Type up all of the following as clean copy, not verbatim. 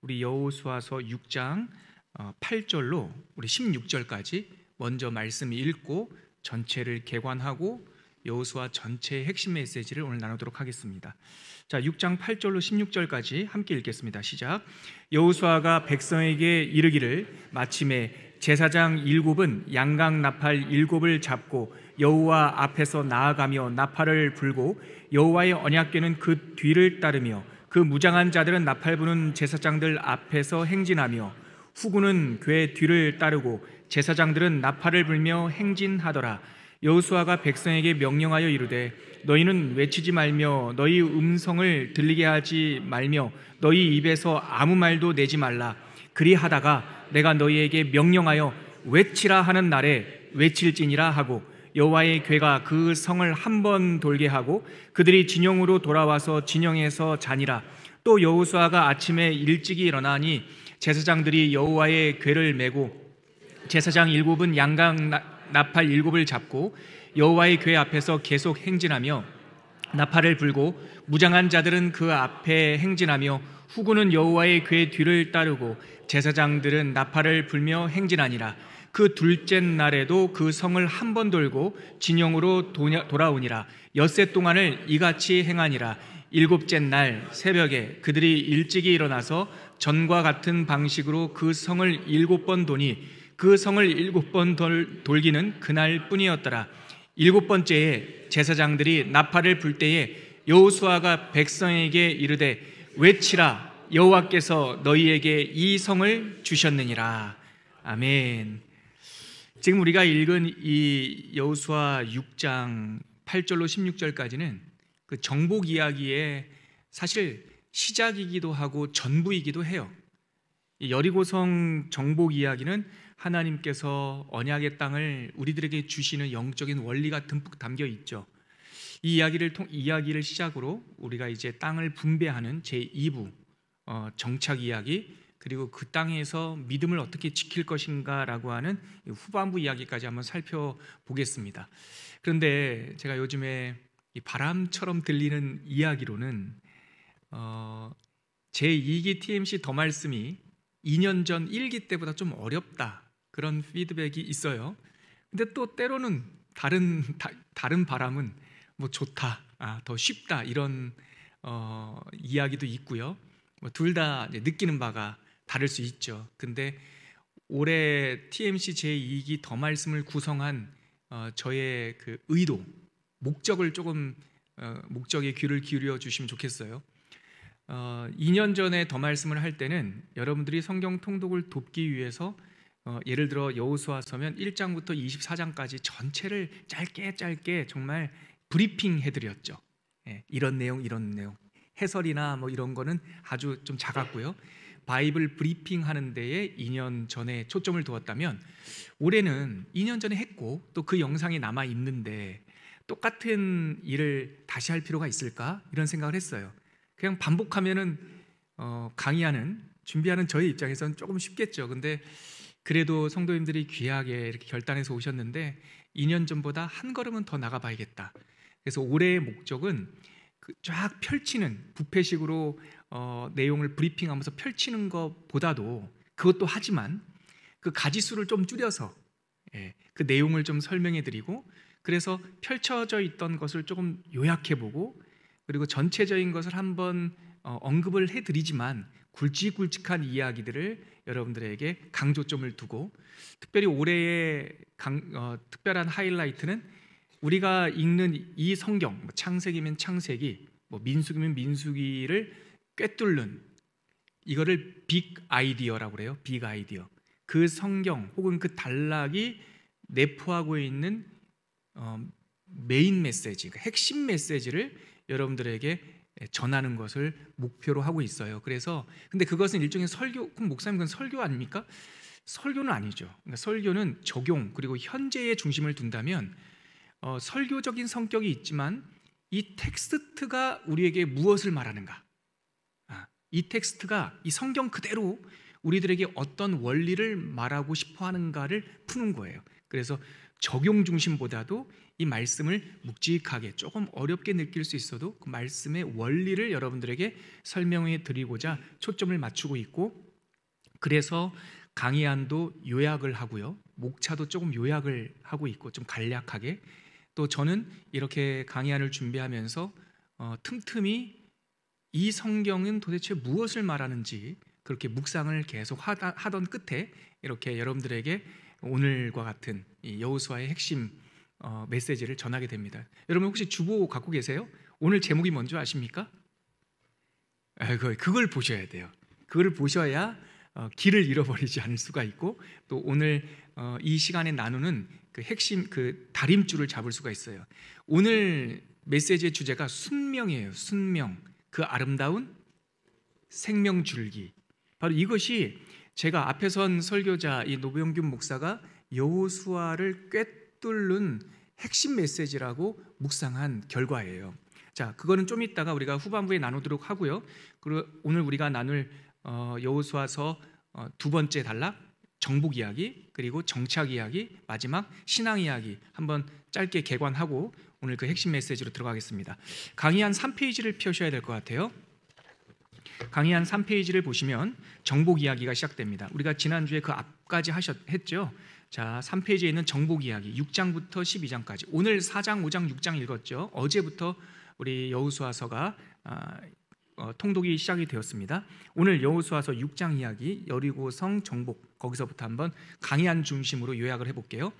우리 여호수아서 6장 8절로 우리 16절까지 먼저 말씀 읽고 전체를 개관하고 여호수아 전체의 핵심 메시지를 오늘 나누도록 하겠습니다. 자, 6장 8절로 16절까지 함께 읽겠습니다. 시작. 여호수아가 백성에게 이르기를 마침에 제사장 7은 양각 나팔 7을 잡고 여호와 앞에서 나아가며 나팔을 불고 여호와의 언약궤는 그 뒤를 따르며 그 무장한 자들은 나팔 부는 제사장들 앞에서 행진하며 후군은 궤 뒤를 따르고 제사장들은 나팔을 불며 행진하더라. 여호수아가 백성에게 명령하여 이르되 너희는 외치지 말며 너희 음성을 들리게 하지 말며 너희 입에서 아무 말도 내지 말라. 그리하다가 내가 너희에게 명령하여 외치라 하는 날에 외칠지니라 하고 여호와의 궤가 그 성을 한 번 돌게 하고 그들이 진영으로 돌아와서 진영에서 자니라. 또 여호수아가 아침에 일찍이 일어나니 제사장들이 여호와의 궤를 메고 제사장 7은 양각 나팔 7을 잡고 여호와의 궤 앞에서 계속 행진하며 나팔을 불고 무장한 자들은 그 앞에 행진하며 후군은 여호와의 궤 뒤를 따르고 제사장들은 나팔을 불며 행진하니라. 그 둘째 날에도 그 성을 한 번 돌고 진영으로 돌아오니라. 엿새 동안을 이같이 행하니라. 7째 날 새벽에 그들이 일찍이 일어나서 전과 같은 방식으로 그 성을 7번 도니 그 성을 7번 돌기는 그날 뿐이었더라. 7번째에 제사장들이 나팔을 불 때에 여호수아가 백성에게 이르되 외치라. 여호와께서 너희에게 이 성을 주셨느니라. 아멘. 지금 우리가 읽은 이 여호수아 6장 8절로 16절까지는 그 정복 이야기의 사실 시작이기도 하고 전부이기도 해요. 이 여리고성 정복 이야기는 하나님께서 언약의 땅을 우리들에게 주시는 영적인 원리가 듬뿍 담겨 있죠. 이 이야기를 시작으로 우리가 이제 땅을 분배하는 제2부 정착 이야기, 그리고 그 땅에서 믿음을 어떻게 지킬 것인가라고 하는 후반부 이야기까지 한번 살펴보겠습니다. 그런데 제가 요즘에 이 바람처럼 들리는 이야기로는 제2기 TMC 더 말씀이 2년 전 1기 때보다 좀 어렵다, 그런 피드백이 있어요. 근데 또 때로는 다른 바람은 뭐 좋다, 더 쉽다, 이런 이야기도 있고요. 둘 다 느끼는 바가 다를 수 있죠. 근데 올해 TMC 제2기 더 말씀을 구성한 저의 그 의도, 목적을 조금 목적에 귀를 기울여 주시면 좋겠어요. 2년 전에 더 말씀을 할 때는 여러분들이 성경 통독을 돕기 위해서 예를 들어 여호수아서면 1장부터 24장까지 전체를 짧게 정말 브리핑 해드렸죠. 이런 내용 해설이나 뭐 이런 거는 아주 좀 작았고요. 바이블 브리핑 하는 데에 2년 전에 초점을 두었다면 올해는 2년 전에 했고 또 그 영상이 남아 있는데 똑같은 일을 다시 할 필요가 있을까? 이런 생각을 했어요. 그냥 반복하면은 준비하는 저희 입장에서는 조금 쉽겠죠. 근데 그래도 성도님들이 귀하게 이렇게 결단해서 오셨는데 2년 전보다 한 걸음은 더 나가봐야겠다. 그래서 올해의 목적은 쫙 펼치는 부패식으로 내용을 브리핑하면서 펼치는 것보다도, 그것도 하지만 그 가지수를 좀 줄여서 그 내용을 좀 설명해드리고, 그래서 펼쳐져 있던 것을 조금 요약해보고, 그리고 전체적인 것을 한번 언급을 해드리지만 굵직굵직한 이야기들을 여러분들에게 강조점을 두고, 특별히 올해의 특별한 하이라이트는 우리가 읽는 이 성경, 창세기면 창세기, 민수기면 민수기를 꿰뚫는, 이거를 빅 아이디어라고 그래요. 빅 아이디어. 그 성경 혹은 그 단락이 내포하고 있는 메인 메시지, 핵심 메시지를 여러분들에게 전하는 것을 목표로 하고 있어요. 그래서 근데 그것은 일종의 설교. 그럼 목사님, 그건 설교 아닙니까? 설교는 아니죠. 그러니까 설교는 적용, 그리고 현재에 중심을 둔다면 설교적인 성격이 있지만 이 텍스트가 우리에게 무엇을 말하는가, 이 텍스트가 이 성경 그대로 우리들에게 어떤 원리를 말하고 싶어 하는가를 푸는 거예요. 그래서 적용 중심보다도 이 말씀을 묵직하게 조금 어렵게 느낄 수 있어도 그 말씀의 원리를 여러분들에게 설명해 드리고자 초점을 맞추고 있고, 그래서 강의안도 요약을 하고요, 목차도 조금 요약을 하고 있고 좀 간략하게, 또 저는 이렇게 강의안을 준비하면서 틈틈이 이 성경은 도대체 무엇을 말하는지 그렇게 묵상을 계속 하던 끝에 이렇게 여러분들에게 오늘과 같은 이 여호수아의 핵심 메시지를 전하게 됩니다. 여러분 혹시 주보 갖고 계세요? 오늘 제목이 뭔지 아십니까? 그걸 보셔야 돼요. 그걸 보셔야 길을 잃어버리지 않을 수가 있고, 또 오늘 이 시간에 나누는 그 핵심, 그 다림줄을 잡을 수가 있어요. 오늘 메시지의 주제가 순명이에요. 순명, 그 아름다운 생명줄기. 바로 이것이 제가 앞에 선 설교자 이 노병균 목사가 여호수아를 꿰뚫는 핵심 메시지라고 묵상한 결과예요. 자, 그거는 좀 이따가 우리가 후반부에 나누도록 하고요. 그리고 오늘 우리가 나눌 여호수아서 두 번째 단락 정복 이야기, 그리고 정착 이야기, 마지막 신앙 이야기 한번 짧게 개관하고 오늘 그 핵심 메시지로 들어가겠습니다. 강의 한 3페이지를 펴셔야 될 것 같아요. 강의 한 3페이지를 보시면 정복 이야기가 시작됩니다. 우리가 지난주에 그 앞까지 했죠. 자, 3페이지에 있는 정복 이야기 6장부터 12장까지, 오늘 4장, 5장, 6장 읽었죠. 어제부터 우리 여호수아서가 통독이 시작이 되었습니다. 오늘 여호수아서 6장 이야기, 여리고성 정복, 거기서부터 한번 강의안 중심으로 요약을 해볼게요.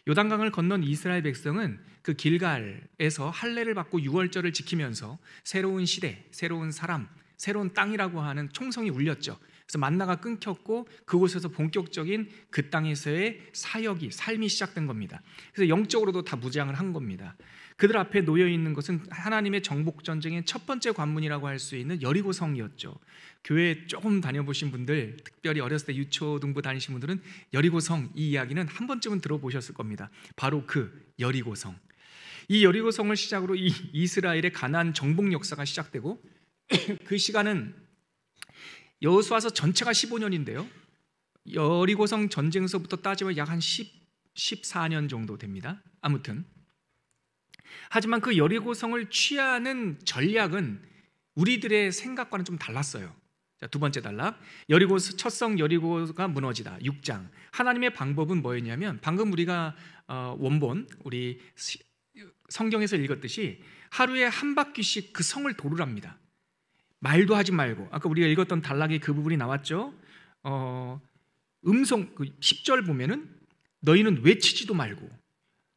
요단강을 건넌 이스라엘 백성은 그 길갈에서 할례를 받고 유월절을 지키면서 새로운 시대, 새로운 사람, 새로운 땅이라고 하는 총성이 울렸죠. 그래서 만나가 끊겼고 그곳에서 본격적인 그 땅에서의 사역이, 삶이 시작된 겁니다. 그래서 영적으로도 다 무장을 한 겁니다. 그들 앞에 놓여 있는 것은 하나님의 정복 전쟁의 첫 번째 관문이라고 할 수 있는 여리고성이었죠. 교회 조금 다녀보신 분들, 특별히 어렸을 때 유초등부 다니신 분들은 여리고성, 이 이야기는 한 번쯤은 들어보셨을 겁니다. 바로 그 여리고성. 이 여리고성을 시작으로 이 이스라엘의 가나안 정복 역사가 시작되고 그 시간은 여호수아서 전체가 15년인데요. 여리고성 전쟁서부터 따지면 약 한 14년 정도 됩니다. 아무튼 하지만 그 여리고성을 취하는 전략은 우리들의 생각과는 좀 달랐어요. 자, 두 번째 단락, 여리고 첫성 여리고가 무너지다. 6장. 하나님의 방법은 뭐였냐면 방금 우리가 원본 우리 성경에서 읽었듯이 하루에 한 바퀴씩 그 성을 도르랍니다. 말도 하지 말고, 아까 우리가 읽었던 단락에 그 부분이 나왔죠. 음성, 그 10절 보면은 너희는 외치지도 말고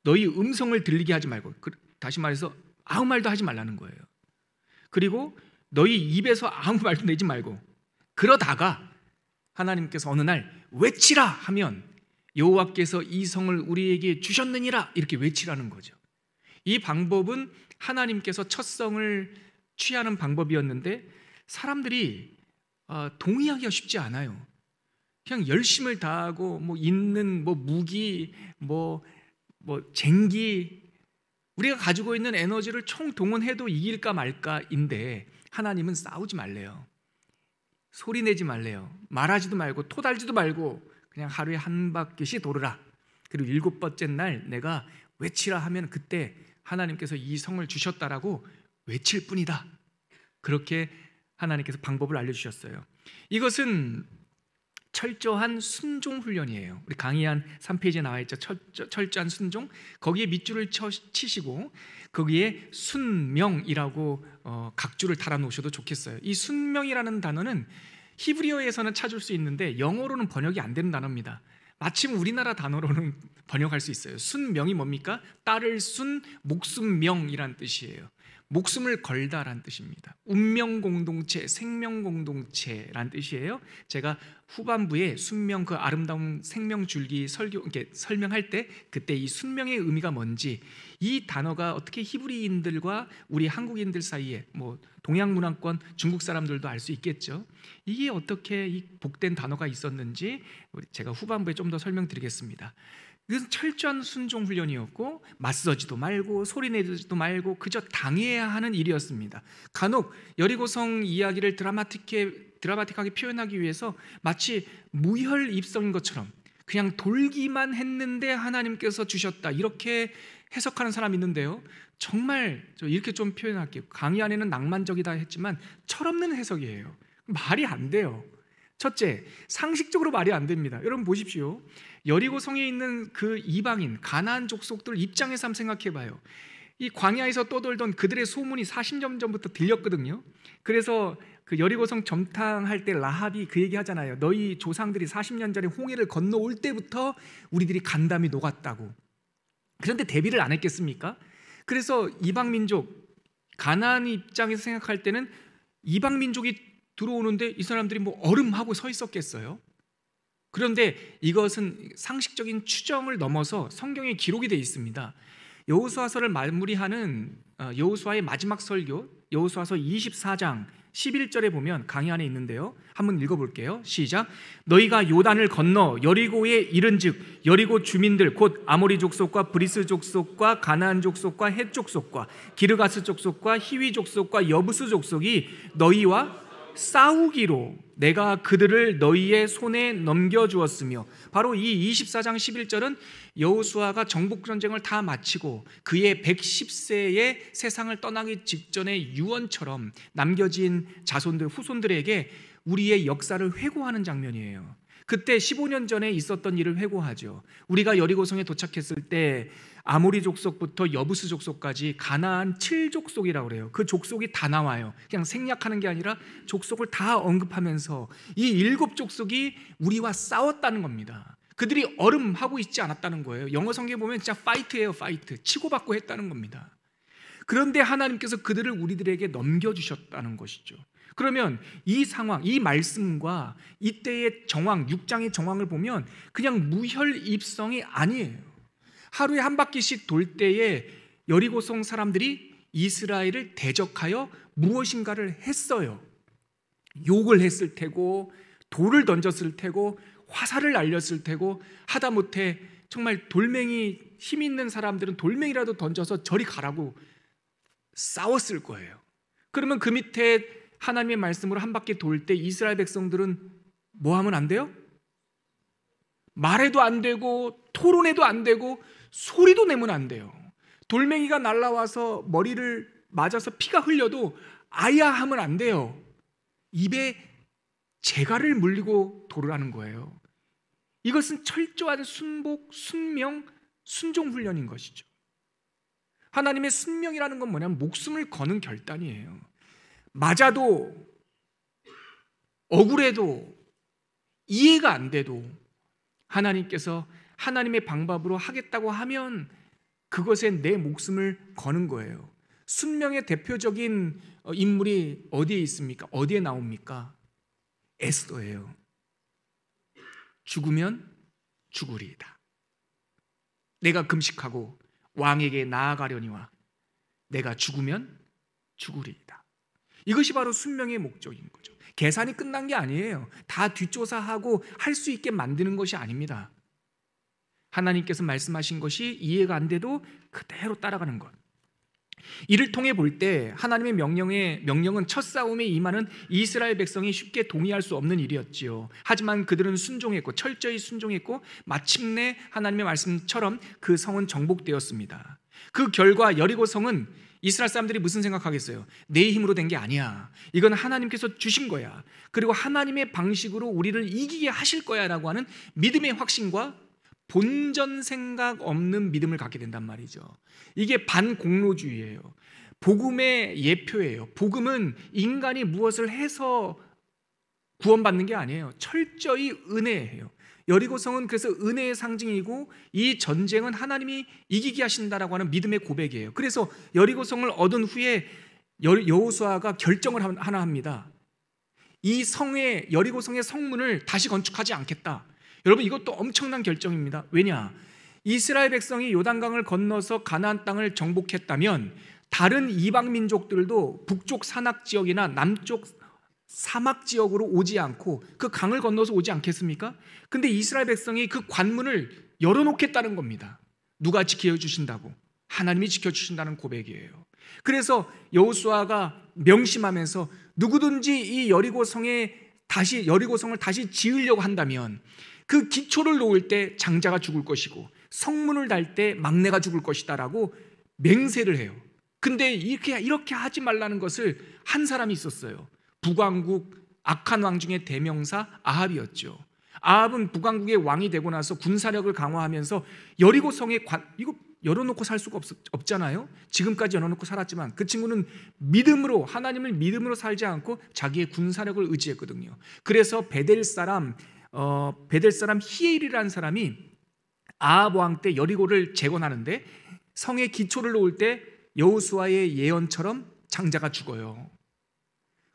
너희 음성을 들리게 하지 말고, 다시 말해서 아무 말도 하지 말라는 거예요. 그리고 너희 입에서 아무 말도 내지 말고, 그러다가 하나님께서 어느 날 외치라 하면 여호와께서 이 성을 우리에게 주셨느니라, 이렇게 외치라는 거죠. 이 방법은 하나님께서 첫 성을 취하는 방법이었는데 사람들이 동의하기가 쉽지 않아요. 그냥 열심을 다하고 뭐 있는 뭐 무기, 뭐 쟁기, 우리가 가지고 있는 에너지를 총동원해도 이길까 말까인데 하나님은 싸우지 말래요. 소리 내지 말래요. 말하지도 말고 토달지도 말고 그냥 하루에 한 바퀴씩 도르라. 그리고 7번째 날 내가 외치라 하면 그때 하나님께서 이 성을 주셨다라고 외칠 뿐이다. 그렇게 하나님께서 방법을 알려주셨어요. 이것은 철저한 순종 훈련이에요. 우리 강의 한 3페이지에 나와 있죠. 철저한 순종. 거기에 밑줄을 치시고 거기에 순명이라고 각줄을 달아 놓으셔도 좋겠어요. 이 순명이라는 단어는 히브리어에서는 찾을 수 있는데 영어로는 번역이 안 되는 단어입니다. 마침 우리나라 단어로는 번역할 수 있어요. 순명이 뭡니까? 딸을 순 목숨명이란 뜻이에요. 목숨을 걸다란 뜻입니다. 운명 공동체, 생명 공동체란 뜻이에요. 제가 후반부에 순명, 그 아름다운 생명 줄기 설명할 때 그때 이 순명의 의미가 뭔지, 이 단어가 어떻게 히브리인들과 우리 한국인들 사이에, 뭐 동양 문화권 중국 사람들도 알 수 있겠죠. 이게 어떻게 이 복된 단어가 있었는지 제가 후반부에 좀 더 설명드리겠습니다. 이것은 철저한 순종 훈련이었고 맞서지도 말고 소리내지도 말고 그저 당해야 하는 일이었습니다. 간혹 여리고성 이야기를 드라마틱하게 표현하기 위해서 마치 무혈 입성인 것처럼 그냥 돌기만 했는데 하나님께서 주셨다, 이렇게 해석하는 사람이 있는데요, 정말 저 이렇게 좀 표현할게요. 강의 안에는 낭만적이다 했지만 철없는 해석이에요. 말이 안 돼요. 첫째, 상식적으로 말이 안 됩니다. 여러분 보십시오. 여리고성에 있는 그 이방인 가나안 족속들 입장에서 한번 생각해 봐요. 이 광야에서 떠돌던 그들의 소문이 40년 전부터 들렸거든요. 그래서 그 여리고성 점탕할 때 라합이 그 얘기 하잖아요. 너희 조상들이 40년 전에 홍해를 건너올 때부터 우리들이 간담이 녹았다고. 그런데 대비를 안 했겠습니까? 그래서 이방 민족, 가나안 입장에서 생각할 때는 이방 민족이 들어오는데 이 사람들이 뭐 얼음하고 서 있었겠어요? 그런데 이것은 상식적인 추정을 넘어서 성경에 기록이 되어 있습니다. 여호수아서를 마무리하는 여호수아의 마지막 설교, 여호수아서 24장 11절에 보면 강의 안에 있는데요, 한번 읽어볼게요. 시작. 너희가 요단을 건너 여리고에 이른즉 여리고 주민들 곧 아모리 족속과 브리스 족속과 가나안 족속과 헷 족속과 기르가스 족속과 히위 족속과 여부스 족속이 너희와 싸우기로 내가 그들을 너희의 손에 넘겨주었으며, 바로 이 24장 11절은 여호수아가 정복전쟁을 다 마치고 그의 110세의 세상을 떠나기 직전의 유언처럼 남겨진 자손들, 후손들에게 우리의 역사를 회고하는 장면이에요. 그때 15년 전에 있었던 일을 회고하죠. 우리가 여리고성에 도착했을 때 아모리 족속부터 여부스 족속까지 가나안 7족속이라고 그래요. 그 족속이 다 나와요. 그냥 생략하는 게 아니라 족속을 다 언급하면서 이 7족속이 우리와 싸웠다는 겁니다. 그들이 얼음하고 있지 않았다는 거예요. 영어 성경에 보면 진짜 파이트예요. 파이트. 치고받고 했다는 겁니다. 그런데 하나님께서 그들을 우리들에게 넘겨주셨다는 것이죠. 그러면 이 상황, 이 말씀과 이때의 정황, 6장의 정황을 보면 그냥 무혈입성이 아니에요. 하루에 한 바퀴씩 돌 때에 여리고성 사람들이 이스라엘을 대적하여 무엇인가를 했어요. 욕을 했을 테고, 돌을 던졌을 테고, 화살을 날렸을 테고, 하다못해 정말 돌멩이 힘 있는 사람들은 돌멩이라도 던져서 저리 가라고 싸웠을 거예요. 그러면 그 밑에 하나님의 말씀으로 한 바퀴 돌 때 이스라엘 백성들은 뭐 하면 안 돼요? 말해도 안 되고 토론해도 안 되고 소리도 내면 안 돼요. 돌멩이가 날라와서 머리를 맞아서 피가 흘려도 아야 하면 안 돼요. 입에 재갈을 물리고 돌으라는 거예요. 이것은 철저한 순복, 순명, 순종 훈련인 것이죠. 하나님의 순명이라는 건 뭐냐면 목숨을 거는 결단이에요. 맞아도, 억울해도, 이해가 안 돼도 하나님께서 하나님의 방법으로 하겠다고 하면 그것에 내 목숨을 거는 거예요. 순명의 대표적인 인물이 어디에 있습니까? 어디에 나옵니까? 에스더예요. 죽으면 죽으리이다. 내가 금식하고 왕에게 나아가려니와 내가 죽으면 죽으리이다. 이것이 바로 순명의 목적인 거죠. 계산이 끝난 게 아니에요. 다 뒷조사하고 할 수 있게 만드는 것이 아닙니다. 하나님께서 말씀하신 것이 이해가 안 돼도 그대로 따라가는 것. 이를 통해 볼 때 하나님의 명령은 첫 싸움에 임하는 이스라엘 백성이 쉽게 동의할 수 없는 일이었지요. 하지만 그들은 순종했고 철저히 순종했고 마침내 하나님의 말씀처럼 그 성은 정복되었습니다. 그 결과 여리고 성은 이스라엘 사람들이 무슨 생각하겠어요? 내 힘으로 된 게 아니야. 이건 하나님께서 주신 거야. 그리고 하나님의 방식으로 우리를 이기게 하실 거야 라고 하는 믿음의 확신과 본전 생각 없는 믿음을 갖게 된단 말이죠. 이게 반공로주의예요. 복음의 예표예요. 복음은 인간이 무엇을 해서 구원받는 게 아니에요. 철저히 은혜예요. 여리고성은 그래서 은혜의 상징이고 이 전쟁은 하나님이 이기게 하신다라고 하는 믿음의 고백이에요. 그래서 여리고성을 얻은 후에 여호수아가 결정을 하나 합니다. 이 성의, 여리고성의 성문을 다시 건축하지 않겠다. 여러분, 이것도 엄청난 결정입니다. 왜냐? 이스라엘 백성이 요단강을 건너서 가나안 땅을 정복했다면 다른 이방 민족들도 북쪽 산악 지역이나 남쪽 사막 지역으로 오지 않고 그 강을 건너서 오지 않겠습니까? 근데 이스라엘 백성이 그 관문을 열어놓겠다는 겁니다. 누가 지켜주신다고? 하나님이 지켜주신다는 고백이에요. 그래서 여호수아가 명심하면서 누구든지 이 여리고성을 다시 지으려고 한다면 그 기초를 놓을 때 장자가 죽을 것이고 성문을 달 때 막내가 죽을 것이다라고 맹세를 해요. 근데 이렇게 하지 말라는 것을 한 사람이 있었어요. 북왕국 악한 왕 중에 대명사 아합이었죠. 아합은 북왕국의 왕이 되고 나서 군사력을 강화하면서 여리고 성에 이거 열어놓고 살 수가 없잖아요. 지금까지 열어놓고 살았지만 그 친구는 믿음으로, 하나님을 믿음으로 살지 않고 자기의 군사력을 의지했거든요. 그래서 베델 사람 히엘이라는 사람이 아합 왕 때 여리고를 재건하는데 성의 기초를 놓을 때 여호수아의 예언처럼 장자가 죽어요.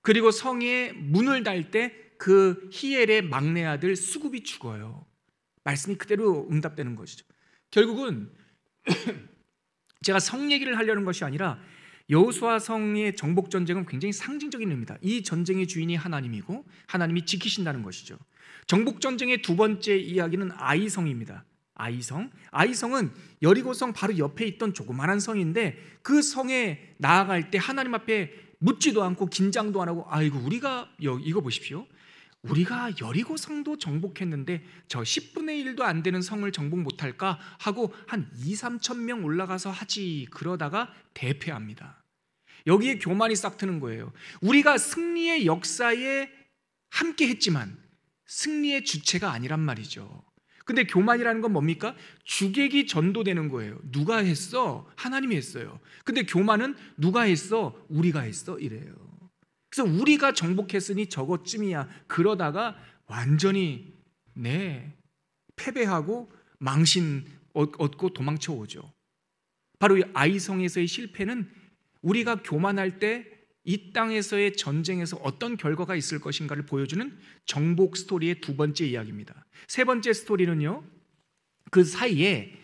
그리고 성의 문을 달 때 그 히엘의 막내 아들 수굽이 죽어요. 말씀이 그대로 응답되는 것이죠. 결국은 제가 성 얘기를 하려는 것이 아니라 여호수아 성의 정복 전쟁은 굉장히 상징적인 의미입니다. 이 전쟁의 주인이 하나님이고 하나님이 지키신다는 것이죠. 정복 전쟁의 두 번째 이야기는 아이성입니다. 아이성은 여리고성 바로 옆에 있던 조그마한 성인데 그 성에 나아갈 때 하나님 앞에 묻지도 않고 긴장도 안 하고 아이고 우리가 이거 보십시오. 우리가 여리고성도 정복했는데 저 10분의 1도 안 되는 성을 정복 못할까 하고 한 2-3천 명 올라가서 하지. 그러다가 대패합니다. 여기에 교만이 싹 트는 거예요. 우리가 승리의 역사에 함께 했지만 승리의 주체가 아니란 말이죠. 근데 교만이라는 건 뭡니까? 주객이 전도되는 거예요. 누가 했어? 하나님이 했어요. 근데 교만은 누가 했어? 우리가 했어? 이래요. 그래서 우리가 정복했으니 저것쯤이야. 그러다가 완전히 패배하고 망신 얻고 도망쳐 오죠. 바로 이 아이성에서의 실패는 우리가 교만할 때 이 땅에서의 전쟁에서 어떤 결과가 있을 것인가를 보여주는 정복 스토리의 두 번째 이야기입니다. 세 번째 스토리는요, 그 사이에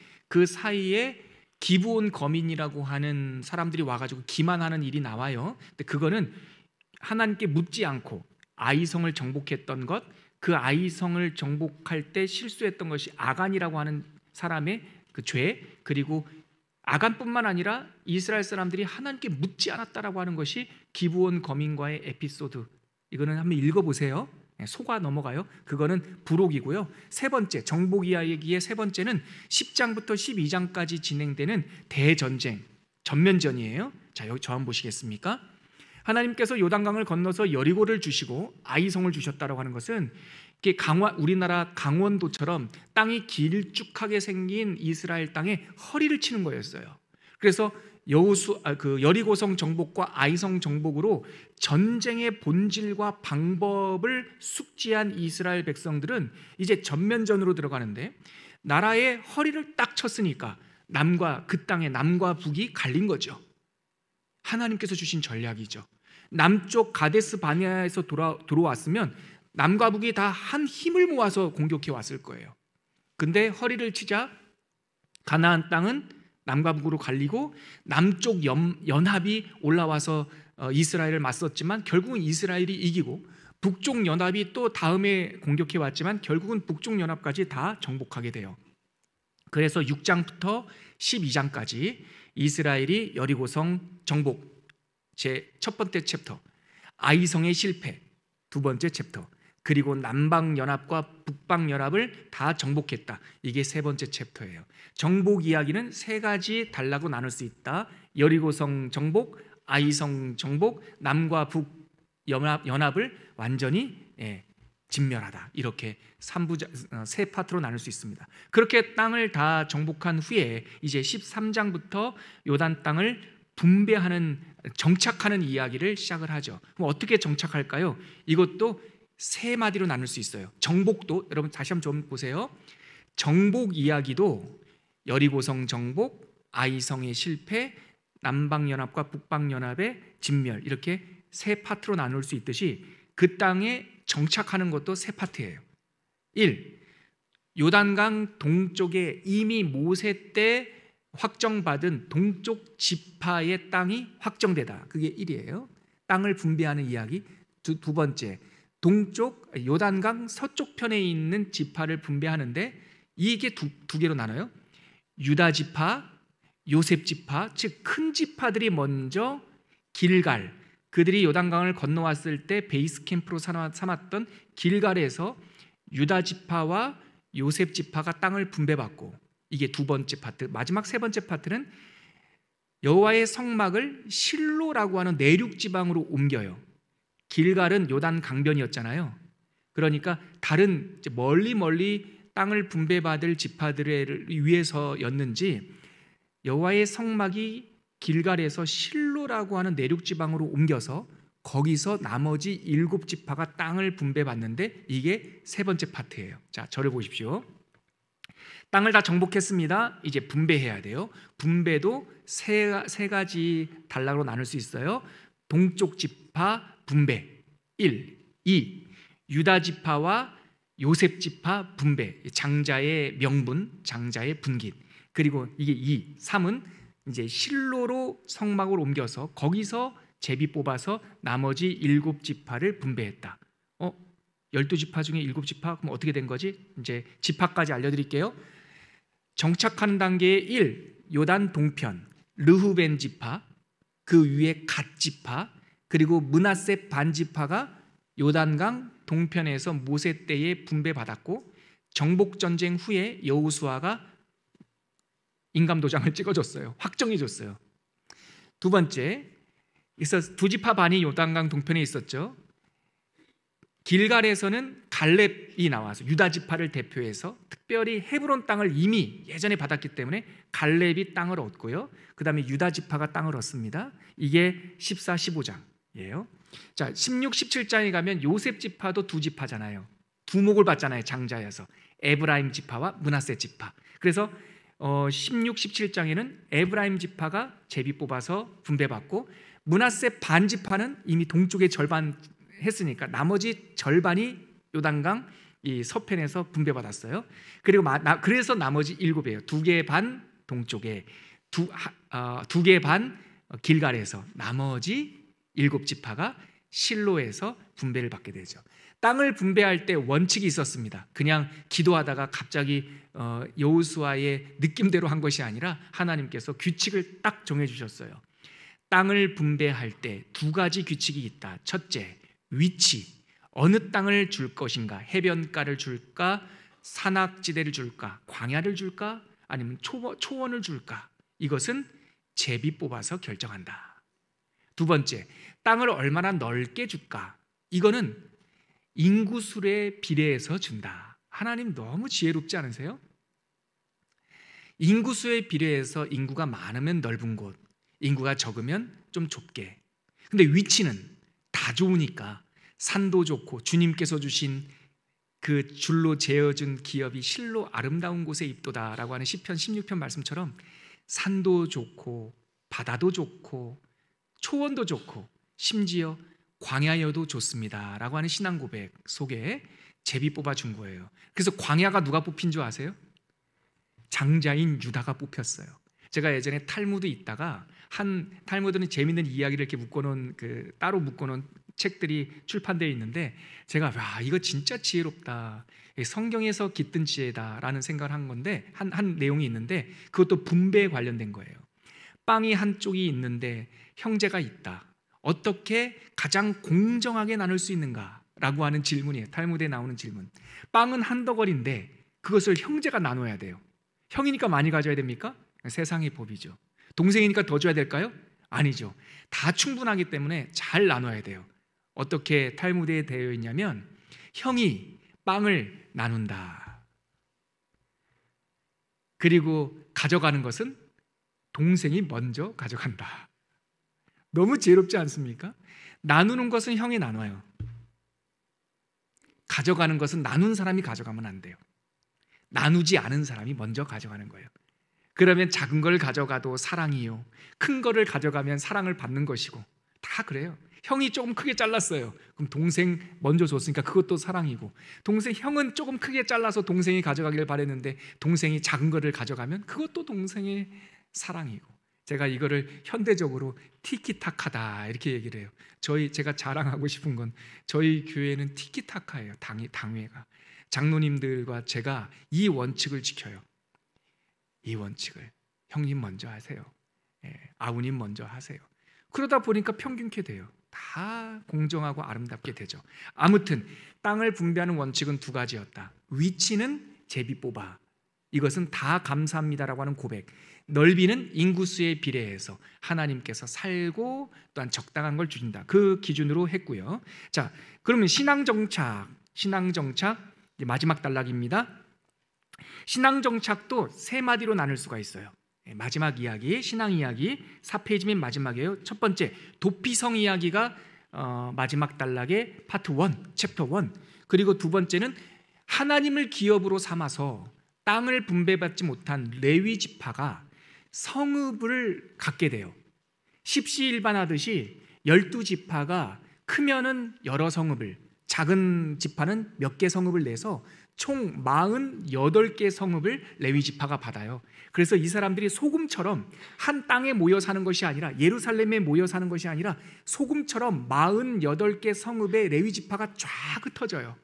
기브온 거민이라고 하는 사람들이 와가지고 기만하는 일이 나와요. 근데 그거는 하나님께 묻지 않고 아이성을 정복했던 것, 그 아이성을 정복할 때 실수했던 것이 아간이라고 하는 사람의 그 죄, 그리고 아간뿐만 아니라 이스라엘 사람들이 하나님께 묻지 않았다라고 하는 것이 기브온 거민과의 에피소드. 이거는 한번 읽어보세요. 속아 넘어가요. 그거는 부록이고요. 세 번째, 정복 이야기의 세 번째는 10장부터 12장까지 진행되는 대전쟁, 전면전이에요. 자, 여기 저 한번 보시겠습니까? 하나님께서 요단강을 건너서 여리고를 주시고 아이성을 주셨다라고 하는 것은 우리나라 강원도처럼 땅이 길쭉하게 생긴 이스라엘 땅에 허리를 치는 거였어요. 그래서 여리고성 정복과 아이성 정복으로 전쟁의 본질과 방법을 숙지한 이스라엘 백성들은 이제 전면전으로 들어가는데, 나라의 허리를 딱 쳤으니까 그 땅의 남과 북이 갈린 거죠. 하나님께서 주신 전략이죠. 남쪽 가데스 바네아에서 들어왔으면 남과 북이 다 한 힘을 모아서 공격해 왔을 거예요. 근데 허리를 치자 가나안 땅은 남과 북으로 갈리고 남쪽 연합이 올라와서 이스라엘을 맞섰지만 결국은 이스라엘이 이기고, 북쪽 연합이 또 다음에 공격해 왔지만 결국은 북쪽 연합까지 다 정복하게 돼요. 그래서 6장부터 12장까지 이스라엘이 여리고성 정복, 제 첫 번째 챕터, 아이성의 실패 두 번째 챕터, 그리고 남방연합과 북방연합을 다 정복했다. 이게 세 번째 챕터예요. 정복 이야기는 세 가지 단락으로 나눌 수 있다. 여리고성 정복, 아이성 정복, 남과 북 연합을 완전히 진멸하다. 이렇게 세 파트로 나눌 수 있습니다. 그렇게 땅을 다 정복한 후에 이제 13장부터 요단 땅을 정착하는 이야기를 시작을 하죠. 그럼 어떻게 정착할까요? 이것도 세 마디로 나눌 수 있어요. 정복도, 여러분 다시 한번 좀 보세요. 정복 이야기도 여리고성 정복, 아이성의 실패, 남방연합과 북방연합의 진멸, 이렇게 세 파트로 나눌 수 있듯이 그 땅에 정착하는 것도 세 파트예요. 1. 요단강 동쪽에 이미 모세 때 확정받은 동쪽 지파의 땅이 확정되다. 그게 1이에요. 땅을 분배하는 이야기. 두 번째, 동쪽 요단강 서쪽 편에 있는 지파를 분배하는데 이게 두 개로 나눠요. 유다 지파, 요셉 지파, 즉 큰 지파들이 먼저 길갈, 그들이 요단강을 건너왔을 때 베이스 캠프로 삼았던 길갈에서 유다 지파와 요셉 지파가 땅을 분배받고, 이게 두 번째 파트. 마지막 세 번째 파트는 여호와의 성막을 실로라고 하는 내륙 지방으로 옮겨요. 길갈은 요단 강변이었잖아요. 그러니까 다른 멀리 땅을 분배받을 지파들을 위해서였는지 여호와의 성막이 길갈에서 실로라고 하는 내륙 지방으로 옮겨서 거기서 나머지 7지파가 땅을 분배받는데, 이게 세 번째 파트예요. 자, 저를 보십시오. 땅을 다 정복했습니다. 이제 분배해야 돼요. 분배도 세 가지 단락으로 나눌 수 있어요. 동쪽 지파 분배 1, 2, 유다 지파와 요셉 지파 분배, 장자의 명분, 장자의 분깃. 그리고 이게 2, 3은 이제 실로로 성막을 옮겨서 거기서 제비 뽑아서 나머지 7지파를 분배했다. 12지파 중에 7지파, 그럼 어떻게 된 거지? 이제 지파까지 알려드릴게요. 정착하는 단계의 1, 요단 동편 르후벤 지파, 그 위에 갓 지파, 그리고 므낫세 반 지파가 요단강 동편에서 모세 때에 분배받았고, 정복 전쟁 후에 여호수아가 인감도장을 찍어줬어요. 확정해줬어요. 두 번째, 그래서 두 지파 반이 요단강 동편에 있었죠. 길갈에서는 갈렙이 나와서 유다 지파를 대표해서 특별히 헤브론 땅을 이미 예전에 받았기 때문에 갈렙이 땅을 얻고요. 그 다음에 유다 지파가 땅을 얻습니다. 이게 14, 15장이에요. 자, 16, 17장에 가면 요셉 지파도 두 지파잖아요. 두 목을 받잖아요. 장자여서 에브라임 지파와 므낫세 지파. 그래서 16, 17장에는 에브라임 지파가 제비 뽑아서 분배받고, 므낫세 반 지파는 이미 동쪽의 절반 했으니까 나머지 절반이 요단강 이 서편에서 분배받았어요. 그리고 그래서 나머지 7이에요. 2개 반 동쪽에, 2개 반 길갈에서, 나머지 7지파가 실로에서 분배를 받게 되죠. 땅을 분배할 때 원칙이 있었습니다. 그냥 기도하다가 갑자기 여호수아의 느낌대로 한 것이 아니라 하나님께서 규칙을 딱 정해주셨어요. 땅을 분배할 때 두 가지 규칙이 있다. 첫째, 위치, 어느 땅을 줄 것인가, 해변가를 줄까, 산악지대를 줄까, 광야를 줄까, 아니면 초원을 줄까, 이것은 제비 뽑아서 결정한다. 두 번째, 땅을 얼마나 넓게 줄까, 이거는 인구수에 비례해서 준다. 하나님 너무 지혜롭지 않으세요? 인구수에 비례해서 인구가 많으면 넓은 곳, 인구가 적으면 좀 좁게. 근데 위치는 다 좋으니까, 산도 좋고 주님께서 주신 그 줄로 재어준 기업이 실로 아름다운 곳에 입도다라고 하는 시편 16편 말씀처럼 산도 좋고 바다도 좋고 초원도 좋고 심지어 광야여도 좋습니다 라고 하는 신앙 고백 속에 제비 뽑아준 거예요. 그래서 광야가 누가 뽑힌 줄 아세요? 장자인 유다가 뽑혔어요. 제가 예전에 탈무드 있다가, 탈무드는 재밌는 이야기를 이렇게 묶어놓은 따로 묶어놓은 책들이 출판되어 있는데, 제가 와, 이거 진짜 지혜롭다, 성경에서 깃든 지혜다라는 생각을 한 건데, 한 내용이 있는데, 그것도 분배에 관련된 거예요. 빵이 한쪽이 있는데 형제가 있다. 어떻게 가장 공정하게 나눌 수 있는가라고 하는 질문이에요. 탈무드에 나오는 질문. 빵은 한 덩어리인데 그것을 형제가 나눠야 돼요. 형이니까 많이 가져야 됩니까? 세상의 법이죠. 동생이니까 더 줘야 될까요? 아니죠. 다 충분하기 때문에 잘 나눠야 돼요. 어떻게 탈무드에 되어 있냐면, 형이 빵을 나눈다. 그리고 가져가는 것은 동생이 먼저 가져간다. 너무 지혜롭지 않습니까? 나누는 것은 형이 나눠요. 가져가는 것은 나눈 사람이 가져가면 안 돼요. 나누지 않은 사람이 먼저 가져가는 거예요. 그러면 작은 걸 가져가도 사랑이요, 큰 거를 가져가면 사랑을 받는 것이고, 다 그래요. 형이 조금 크게 잘랐어요. 그럼 동생 먼저 줬으니까 그것도 사랑이고, 형은 조금 크게 잘라서 동생이 가져가길 바랬는데 동생이 작은 거를 가져가면 그것도 동생의 사랑이고. 제가 이거를 현대적으로 티키타카다 이렇게 얘기를 해요. 제가 자랑하고 싶은 건 저희 교회는 티키타카예요. 당회가, 장로님들과 제가 이 원칙을 지켜요. 이 원칙을 형님 먼저 하세요. 아우님 먼저 하세요. 그러다 보니까 평균케 돼요. 다 공정하고 아름답게 되죠. 아무튼 땅을 분배하는 원칙은 두 가지였다. 위치는 제비 뽑아. 이것은 다 감사합니다라고 하는 고백. 넓이는 인구수에 비례해서 하나님께서 살고 또한 적당한 걸 주신다. 그 기준으로 했고요. 자, 그러면 신앙정착 마지막 단락입니다. 신앙정착도 세 마디로 나눌 수가 있어요. 마지막 이야기, 신앙 이야기 4페이지 맨 마지막이에요. 첫 번째, 도피성 이야기가 마지막 단락의 파트 1, 챕터 1. 그리고 두 번째는 하나님을 기업으로 삼아서 땅을 분배받지 못한 레위 지파가 성읍을 갖게 돼요. 십시일반하듯이 12지파가 크면은 여러 성읍을, 작은 지파는 몇 개 성읍을 내서 총 48개 성읍을 레위 지파가 받아요. 그래서 이 사람들이 소금처럼 한 땅에 모여 사는 것이 아니라, 예루살렘에 모여 사는 것이 아니라 소금처럼 48개 성읍에 레위 지파가 쫙 흩어져요.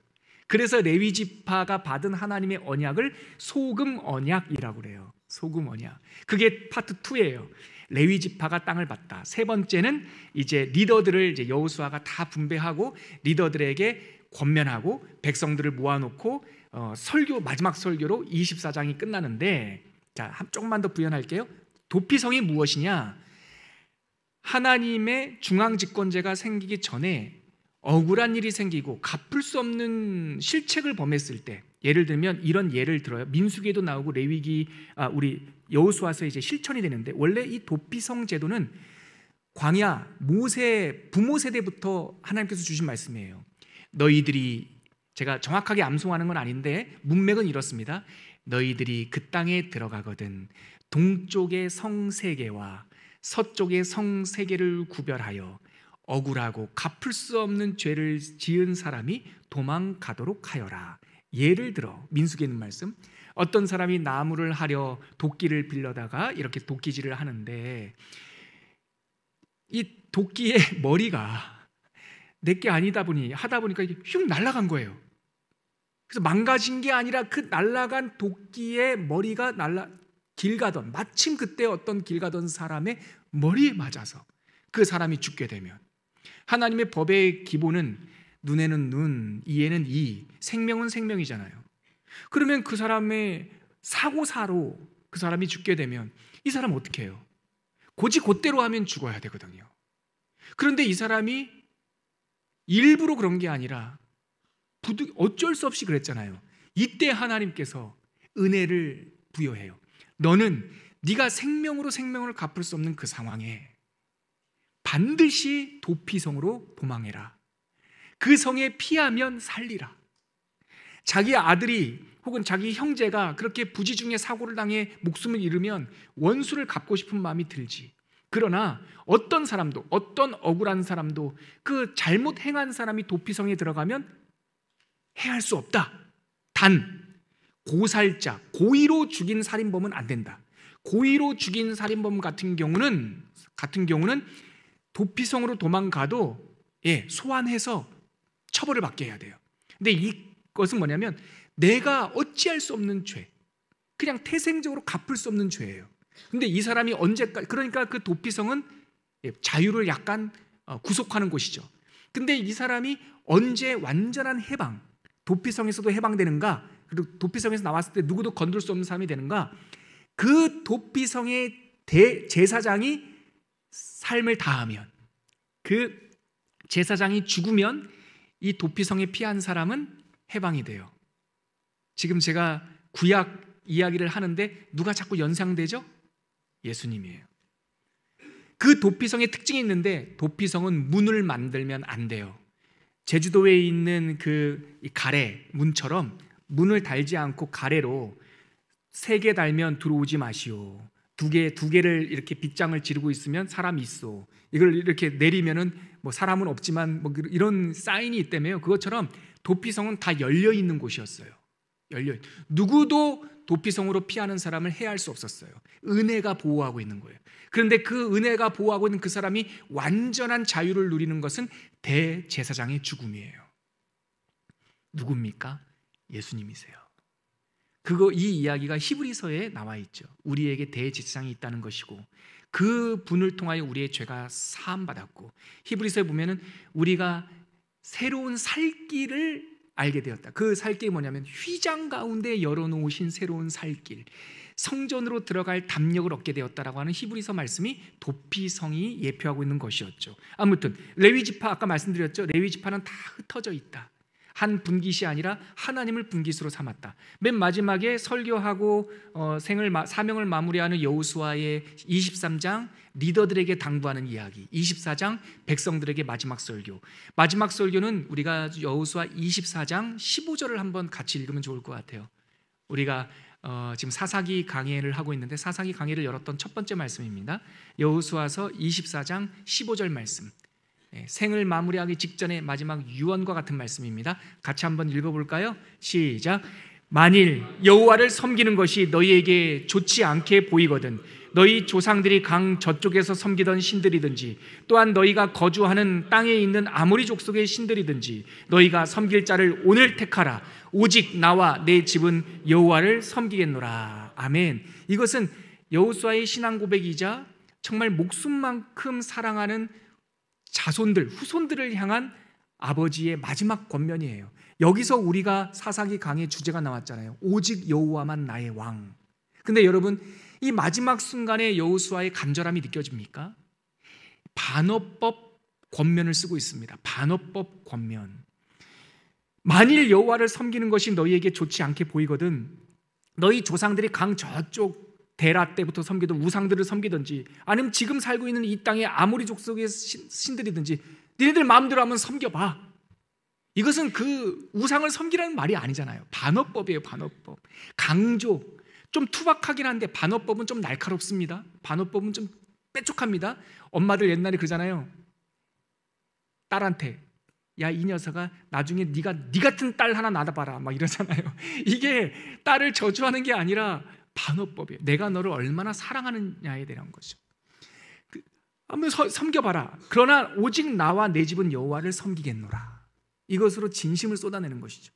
그래서 레위 지파가 받은 하나님의 언약을 소금 언약이라고 그래요. 소금 언약. 그게 파트 2예요. 레위 지파가 땅을 받다. 세 번째는 이제 리더들을 이제 여호수아가 다 분배하고 리더들에게 권면하고 백성들을 모아놓고 마지막 설교로 24장이 끝나는데, 자, 조금만 더 부연할게요. 도피성이 무엇이냐? 하나님의 중앙집권제가 생기기 전에 억울한 일이 생기고 갚을 수 없는 실책을 범했을 때, 예를 들면 이런 예를 들어요. 민수기에도 나오고 우리 여호수아서 이제 실천이 되는데, 원래 이 도피성 제도는 광야 모세 부모 세대부터 하나님께서 주신 말씀이에요. 너희들이, 제가 정확하게 암송하는 건 아닌데 문맥은 이렇습니다. 너희들이 그 땅에 들어가거든 동쪽의 성 3개와 서쪽의 성 3개를 구별하여 억울하고 갚을 수 없는 죄를 지은 사람이 도망가도록 하여라. 예를 들어 민수기에 있는 말씀, 어떤 사람이 나무를 하려 도끼를 빌려다가 이렇게 도끼질을 하는데 이 도끼의 머리가 내게 아니다 하다 보니까 이게 휙 날아간 거예요. 그래서 망가진 게 아니라 그 날아간 도끼의 머리가 길 가던, 마침 그때 어떤 길 가던 사람의 머리에 맞아서 그 사람이 죽게 되면, 하나님의 법의 기본은 눈에는 눈, 이에는 이, 생명은 생명이잖아요. 그러면 그 사람의 사고사로 그 사람이 죽게 되면 이 사람 어떻게 해요? 곧대로 하면 죽어야 되거든요. 그런데 이 사람이 일부러 그런 게 아니라 어쩔 수 없이 그랬잖아요. 이때 하나님께서 은혜를 부여해요. 너는 네가 생명으로 생명을 갚을 수 없는 그 상황에 반드시 도피성으로 도망해라. 그 성에 피하면 살리라. 자기 아들이 혹은 자기 형제가 그렇게 부지 중에 사고를 당해 목숨을 잃으면 원수를 갚고 싶은 마음이 들지. 그러나 어떤 사람도, 어떤 억울한 사람도 그 잘못 행한 사람이 도피성에 들어가면 해할 수 없다. 단 고살자, 고의로 죽인 살인범은 안 된다. 고의로 죽인 살인범 같은 경우는 도피성으로 도망가도 소환해서 처벌을 받게 해야 돼요. 근데 이것은 뭐냐면 내가 어찌할 수 없는 죄, 그냥 태생적으로 갚을 수 없는 죄예요. 근데 이 사람이 언제까지, 그러니까 그 도피성은 자유를 약간 구속하는 곳이죠. 근데 이 사람이 언제 완전한 해방, 도피성에서도 해방되는가, 그리고 도피성에서 나왔을 때 누구도 건들 수 없는 사람이 되는가? 그 도피성의 제사장이 삶을 다하면, 그 제사장이 죽으면 이 도피성에 피한 사람은 해방이 돼요. 지금 제가 구약 이야기를 하는데 누가 자꾸 연상되죠? 예수님이에요. 그 도피성의 특징이 있는데, 도피성은 문을 만들면 안 돼요. 제주도에 있는 그 가래 문처럼 문을 달지 않고 가래로 3개 달면 들어오지 마시오. 2개를 이렇게 빗장을 지르고 있으면 사람이 있어. 이걸 이렇게 내리면은 뭐 사람은 없지만 뭐 이런 사인이 있다며요. 그것처럼 도피성은 다 열려 있는 곳이었어요. 누구도 도피성으로 피하는 사람을 해할 수 없었어요. 은혜가 보호하고 있는 거예요. 그런데 그 은혜가 보호하고 있는 그 사람이 완전한 자유를 누리는 것은 대제사장의 죽음이에요. 누굽니까? 예수님이세요. 이 이야기가 히브리서에 나와 있죠. 우리에게 대제사장이 있다는 것이고 그 분을 통하여 우리의 죄가 사함 받았고, 히브리서에 보면은 우리가 새로운 살 길을 알게 되었다. 그 살 길이 뭐냐면 휘장 가운데 열어놓으신 새로운 살 길, 성전으로 들어갈 담력을 얻게 되었다라고 하는 히브리서 말씀이 도피성이 예표하고 있는 것이었죠. 아무튼 레위지파, 아까 말씀드렸죠. 레위지파는 다 흩어져 있다. 한 분깃이 아니라 하나님을 분깃으로 삼았다. 맨 마지막에 설교하고 사명을 마무리하는 여호수아의 23장 리더들에게 당부하는 이야기, 24장 백성들에게 마지막 설교. 마지막 설교는 우리가 여호수아 24장 15절을 한번 같이 읽으면 좋을 것 같아요. 우리가 지금 사사기 강해를 하고 있는데 사사기 강해를 열었던 첫 번째 말씀입니다. 여호수아서 24장 15절 말씀. 생을 마무리하기 직전에 마지막 유언과 같은 말씀입니다. 같이 한번 읽어볼까요? 시작. 만일 여호와를 섬기는 것이 너희에게 좋지 않게 보이거든 너희 조상들이 강 저쪽에서 섬기던 신들이든지 또한 너희가 거주하는 땅에 있는 아모리 족속의 신들이든지 너희가 섬길 자를 오늘 택하라. 오직 나와 내 집은 여호와를 섬기겠노라. 아멘. 이것은 여호수아의 신앙 고백이자 정말 목숨만큼 사랑하는 자손들, 후손들을 향한 아버지의 마지막 권면이에요. 여기서 우리가 사사기 강의 주제가 나왔잖아요. 오직 여호와만 나의 왕. 근데 여러분, 이 마지막 순간에 여호수아의 간절함이 느껴집니까? 반어법 권면을 쓰고 있습니다. 반어법 권면. 만일 여호와를 섬기는 것이 너희에게 좋지 않게 보이거든 너희 조상들이 강 저쪽 데라 때부터 섬기던 우상들을 섬기든지 아니면 지금 살고 있는 이 땅의 아모리 족속의 신들이든지 니네들 마음대로 한번 섬겨봐. 이것은 그 우상을 섬기라는 말이 아니잖아요. 반어법이에요. 반어법. 강조. 좀 투박하긴 한데 반어법은 좀 날카롭습니다. 반어법은 좀 빼쪽합니다. 엄마들 옛날에 그러잖아요. 딸한테 야, 이 녀석아 나중에 네가 네 같은 딸 하나 낳아봐라 막 이러잖아요. 이게 딸을 저주하는 게 아니라 반어법이에요. 내가 너를 얼마나 사랑하느냐에 대한 것이죠. 한번 섬겨봐라. 그러나 오직 나와 내 집은 여호와를 섬기겠노라. 이것으로 진심을 쏟아내는 것이죠.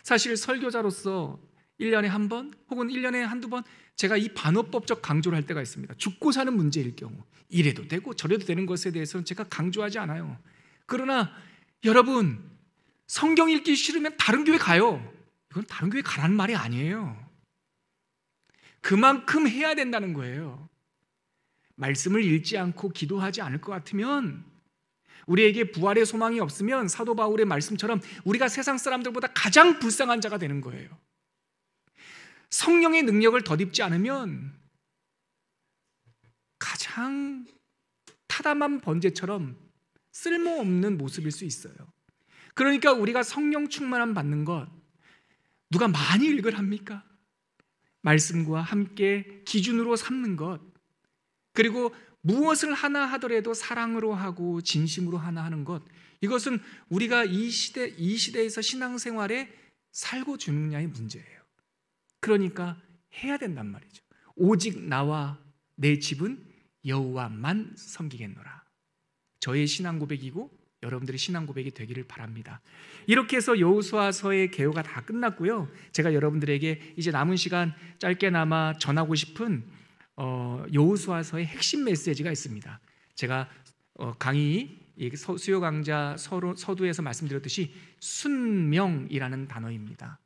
사실 설교자로서 1년에 한 번 혹은 1년에 한두 번 제가 이 반어법적 강조를 할 때가 있습니다. 죽고 사는 문제일 경우 이래도 되고 저래도 되는 것에 대해서는 제가 강조하지 않아요. 그러나 여러분, 성경 읽기 싫으면 다른 교회 가요. 이건 다른 교회 가라는 말이 아니에요. 그만큼 해야 된다는 거예요. 말씀을 읽지 않고 기도하지 않을 것 같으면, 우리에게 부활의 소망이 없으면 사도 바울의 말씀처럼 우리가 세상 사람들보다 가장 불쌍한 자가 되는 거예요. 성령의 능력을 덧입지 않으면 가장 타담한 번제처럼 쓸모없는 모습일 수 있어요. 그러니까 우리가 성령 충만함 받는 것, 누가 많이 읽으랍니까? 말씀과 함께 기준으로 삼는 것, 그리고 무엇을 하나 하더라도 사랑으로 하고 진심으로 하나 하는 것, 이것은 우리가 이 시대에서 신앙생활에 살고 죽느냐의 문제예요. 그러니까 해야 된단 말이죠. 오직 나와 내 집은 여호와만 섬기겠노라. 저의 신앙 고백이고 여러분들의 신앙 고백이 되기를 바랍니다. 이렇게 해서 여호수아서의 개요가 다 끝났고요. 제가 여러분들에게 이제 남은 시간 짧게나마 전하고 싶은 여호수아서의 핵심 메시지가 있습니다. 제가 강의 수요 강좌 서두에서 말씀드렸듯이 순명이라는 단어입니다.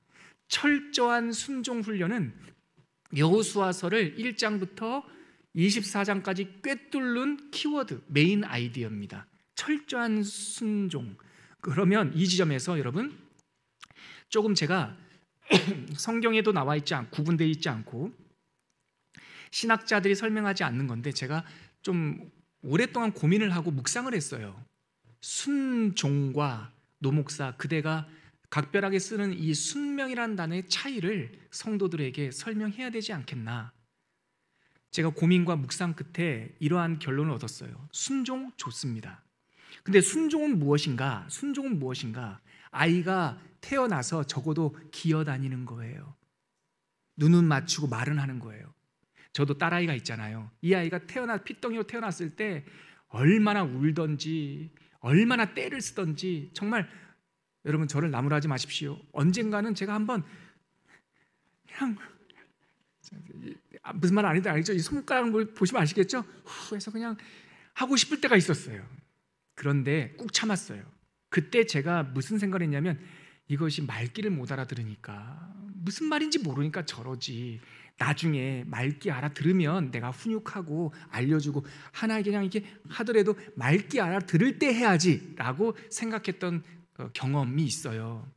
철저한 순종 훈련은 여호수아서를 1장부터 24장까지 꿰뚫는 키워드, 메인 아이디어입니다. 철저한 순종. 그러면 이 지점에서 여러분, 조금 제가 성경에도 나와 있지 않고 구분되어 있지 않고 신학자들이 설명하지 않는 건데 제가 좀 오랫동안 고민을 하고 묵상을 했어요. 순종과 노목사 그대가 각별하게 쓰는 이 순명이라는 단어의 차이를 성도들에게 설명해야 되지 않겠나. 제가 고민과 묵상 끝에 이러한 결론을 얻었어요. 순종 좋습니다. 근데 순종은 무엇인가? 순종은 무엇인가? 아이가 태어나서 적어도 기어다니는 거예요. 눈은 맞추고 말은 하는 거예요. 저도 딸아이가 있잖아요. 이 아이가 핏덩이로 태어났을 때 얼마나 울던지 얼마나 떼를 쓰던지, 정말 여러분 저를 나무라지 마십시오. 언젠가는 제가 한번 그냥 무슨 말 아닌지 알죠? 이 손가락을 보시면 아시겠죠? 후 해서 그냥 하고 싶을 때가 있었어요. 그런데 꾹 참았어요. 그때 제가 무슨 생각을 했냐면, 이것이 말귀를 못 알아들으니까, 무슨 말인지 모르니까 저러지, 나중에 말귀 알아들으면 내가 훈육하고 알려주고 하나에게 그냥 이렇게 하더라도 말귀 알아들을 때 해야지 라고 생각했던 경험이 있어요.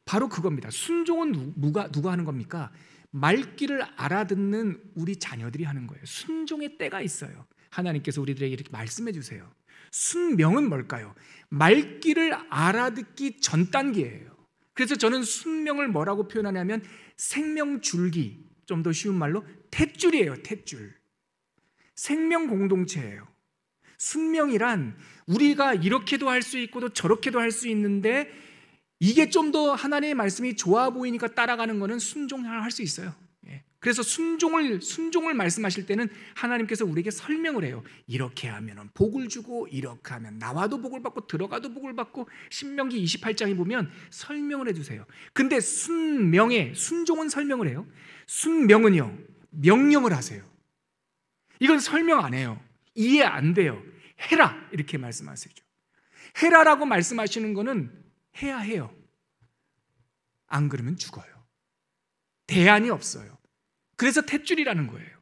바로 그겁니다. 순종은 누가 하는 겁니까? 말귀를 알아듣는 우리 자녀들이 하는 거예요. 순종의 때가 있어요. 하나님께서 우리들에게 이렇게 말씀해 주세요. 순명은 뭘까요? 말귀를 알아듣기 전 단계예요. 그래서 저는 순명을 뭐라고 표현하냐면 생명줄기, 좀 더 쉬운 말로 탯줄이에요. 탯줄. 생명 공동체예요. 순명이란 우리가 이렇게도 할 수 있고 또 저렇게도 할 수 있는데, 이게 좀 더 하나님의 말씀이 좋아 보이니까 따라가는 거는 순종을 할 수 있어요. 그래서 순종을 말씀하실 때는 하나님께서 우리에게 설명을 해요. 이렇게 하면 복을 주고, 이렇게 하면 나와도 복을 받고 들어가도 복을 받고, 신명기 28장에 보면 설명을 해주세요. 근데 순종은 설명을 해요. 순명은요, 명령을 하세요. 이건 설명 안 해요. 이해 안 돼요. 해라 이렇게 말씀하세요. 해라라고 말씀하시는 거는 해야 해요. 안 그러면 죽어요. 대안이 없어요. 그래서 탯줄이라는 거예요.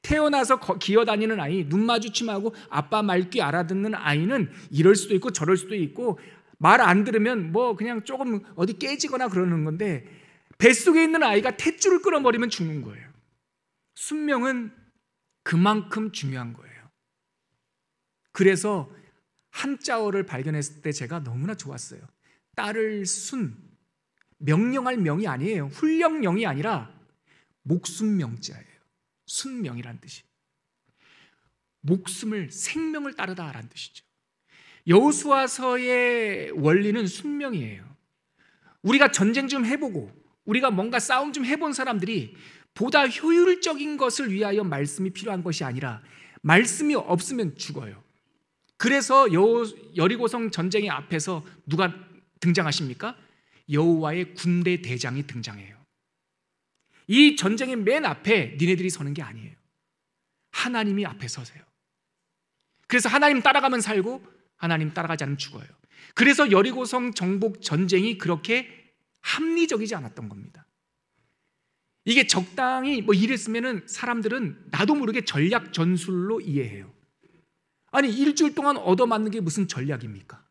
태어나서 기어다니는 아이, 눈 마주침하고 아빠 말귀 알아듣는 아이는 이럴 수도 있고 저럴 수도 있고, 말 안 들으면 뭐 그냥 조금 어디 깨지거나 그러는 건데, 뱃속에 있는 아이가 탯줄을 끊어버리면 죽는 거예요. 순명은 그만큼 중요한 거예요. 그래서 한자어를 발견했을 때 제가 너무나 좋았어요. 딸을 명령할 명이 아니에요. 훈령령이 아니라 목숨명자예요. 순명이란 뜻이 목숨을, 생명을 따르다라는 뜻이죠. 여호수아서의 원리는 순명이에요. 우리가 전쟁 좀 해보고 우리가 뭔가 싸움 좀 해본 사람들이 보다 효율적인 것을 위하여 말씀이 필요한 것이 아니라 말씀이 없으면 죽어요. 그래서 여리고성 전쟁의 앞에서 누가 등장하십니까? 여호와의 군대 대장이 등장해요. 이 전쟁의 맨 앞에 니네들이 서는 게 아니에요. 하나님이 앞에 서세요. 그래서 하나님 따라가면 살고 하나님 따라가지 않으면 죽어요. 그래서 여리고성 정복 전쟁이 그렇게 합리적이지 않았던 겁니다. 이게 적당히 이랬으면은 사람들은 나도 모르게 전략 전술로 이해해요. 아니, 일주일 동안 얻어맞는 게 무슨 전략입니까?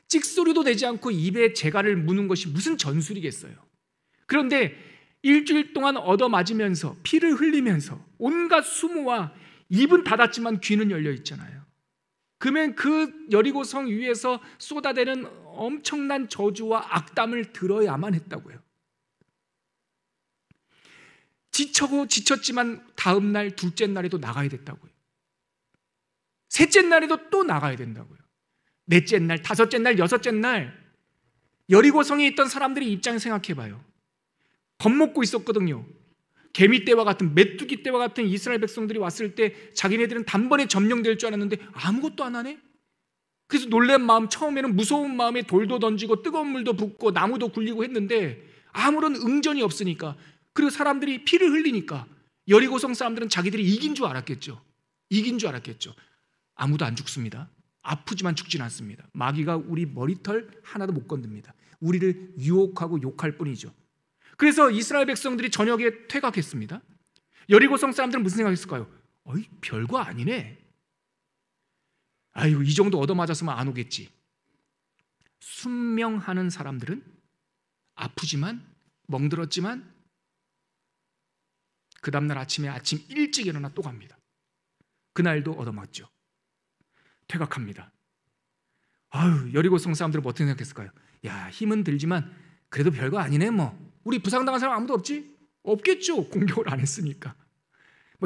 찍소리도 내지 않고 입에 재갈을 무는 것이 무슨 전술이겠어요. 그런데 일주일 동안 얻어맞으면서 피를 흘리면서 온갖 수모와 입은 닫았지만 귀는 열려 있잖아요. 그러면 그 여리고성 위에서 쏟아대는 엄청난 저주와 악담을 들어야만 했다고요. 지쳤지만 다음 날, 둘째 날에도 나가야 됐다고요. 셋째 날에도 또 나가야 된다고요. 넷째 날, 다섯째 날, 여섯째 날, 여리고성에 있던 사람들의 입장 생각해봐요. 겁먹고 있었거든요. 개미떼와 같은, 메뚜기 떼와 같은 이스라엘 백성들이 왔을 때 자기네들은 단번에 점령될 줄 알았는데 아무것도 안 하네. 그래서 놀란 마음, 처음에는 무서운 마음에 돌도 던지고 뜨거운 물도 붓고 나무도 굴리고 했는데 아무런 응전이 없으니까, 그리고 사람들이 피를 흘리니까 여리고성 사람들은 자기들이 이긴 줄 알았겠죠. 아무도 안 죽습니다. 아프지만 죽진 않습니다. 마귀가 우리 머리털 하나도 못 건듭니다. 우리를 유혹하고 욕할 뿐이죠. 그래서 이스라엘 백성들이 저녁에 퇴각했습니다. 여리고성 사람들은 무슨 생각했을까요? 어이, 별거 아니네. 아유, 이 정도 얻어맞았으면 안 오겠지. 순명하는 사람들은 아프지만, 멍들었지만 그 다음날 아침 일찍 일어나 또 갑니다. 그날도 얻어맞죠. 퇴각합니다. 아유, 여리고성 사람들은 어떻게 생각했을까요? 야, 힘은 들지만 그래도 별거 아니네. 우리 부상당한 사람 아무도 없지? 없겠죠. 공격을 안 했으니까.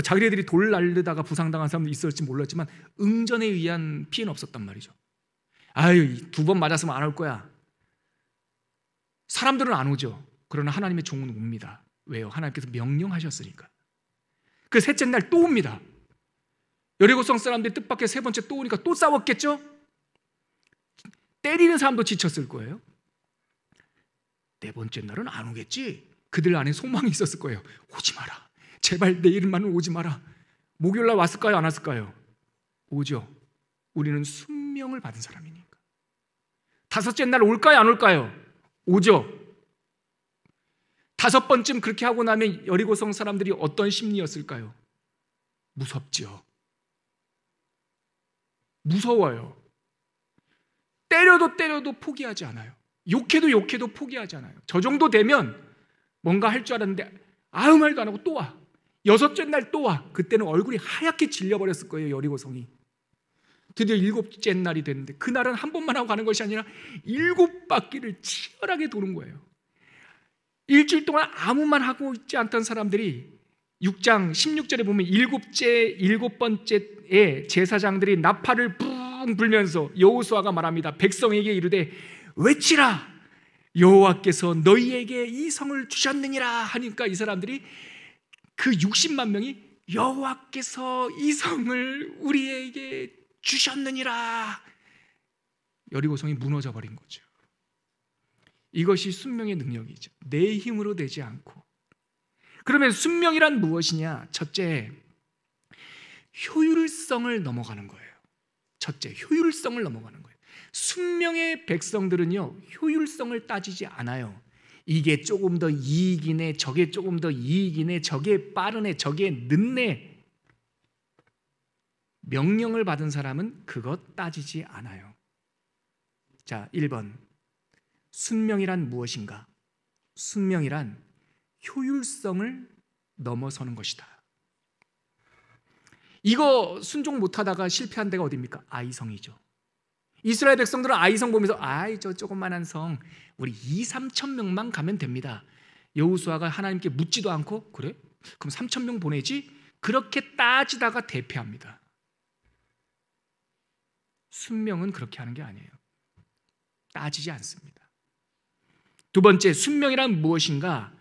자기네들이 돌 날르다가 부상당한 사람도 있을지 몰랐지만 응전에 의한 피해는 없었단 말이죠. 아유, 2번 맞았으면 안 올 거야. 사람들은 안 오죠. 그러나 하나님의 종은 옵니다. 왜요? 하나님께서 명령하셨으니까. 그 셋째 날 또 옵니다. 여리고성 사람들이 뜻밖의 세 번째 또 오니까 또 싸웠겠죠? 때리는 사람도 지쳤을 거예요. 네 번째 날은 안 오겠지? 그들 안에 소망이 있었을 거예요. 오지 마라. 제발 내일만은 오지 마라. 목요일 날 왔을까요? 안 왔을까요? 오죠. 우리는 순명을 받은 사람이니까. 다섯째 날 올까요? 안 올까요? 오죠. 5번쯤 그렇게 하고 나면 여리고성 사람들이 어떤 심리였을까요? 무섭죠. 무서워요. 때려도 포기하지 않아요. 욕해도 포기하지 않아요. 저 정도 되면 뭔가 할 줄 알았는데 아무 말도 안 하고 또 와. 6째 날 또 와. 그때는 얼굴이 하얗게 질려버렸을 거예요, 여리고성이. 드디어 7째 날이 됐는데 그날은 한 번만 하고 가는 것이 아니라 7바퀴를 치열하게 도는 거예요. 일주일 동안 아무 말 하고 있지 않던 사람들이 6장 16절에 보면 7번째에 제사장들이 나팔을 뿡 불면서 여호수아가 말합니다. 백성에게 이르되 외치라, 여호와께서 너희에게 이 성을 주셨느니라 하니까 이 사람들이 그 60만 명이 여호와께서 이 성을 우리에게 주셨느니라. 여리고성이 무너져 버린 거죠. 이것이 순명의 능력이죠. 내 힘으로 되지 않고. 그러면 순명이란 무엇이냐? 첫째, 효율성을 넘어가는 거예요. 첫째, 효율성을 넘어가는 거예요. 순명의 백성들은요, 효율성을 따지지 않아요. 이게 조금 더 이익이네, 저게 조금 더 이익이네, 저게 빠르네, 저게 늦네. 명령을 받은 사람은 그것 따지지 않아요. 자, 1번. 순명이란 무엇인가? 순명이란 효율성을 넘어서는 것이다. 이거 순종 못하다가 실패한 데가 어디입니까? 아이성이죠. 이스라엘 백성들은 아이성 보면서 저 조그만한 성 우리 2-3천 명만 가면 됩니다. 여호수아가 하나님께 묻지도 않고 그래? 그럼 3천 명 보내지? 그렇게 따지다가 대패합니다. 순명은 그렇게 하는 게 아니에요. 따지지 않습니다. 두 번째, 순명이란 무엇인가?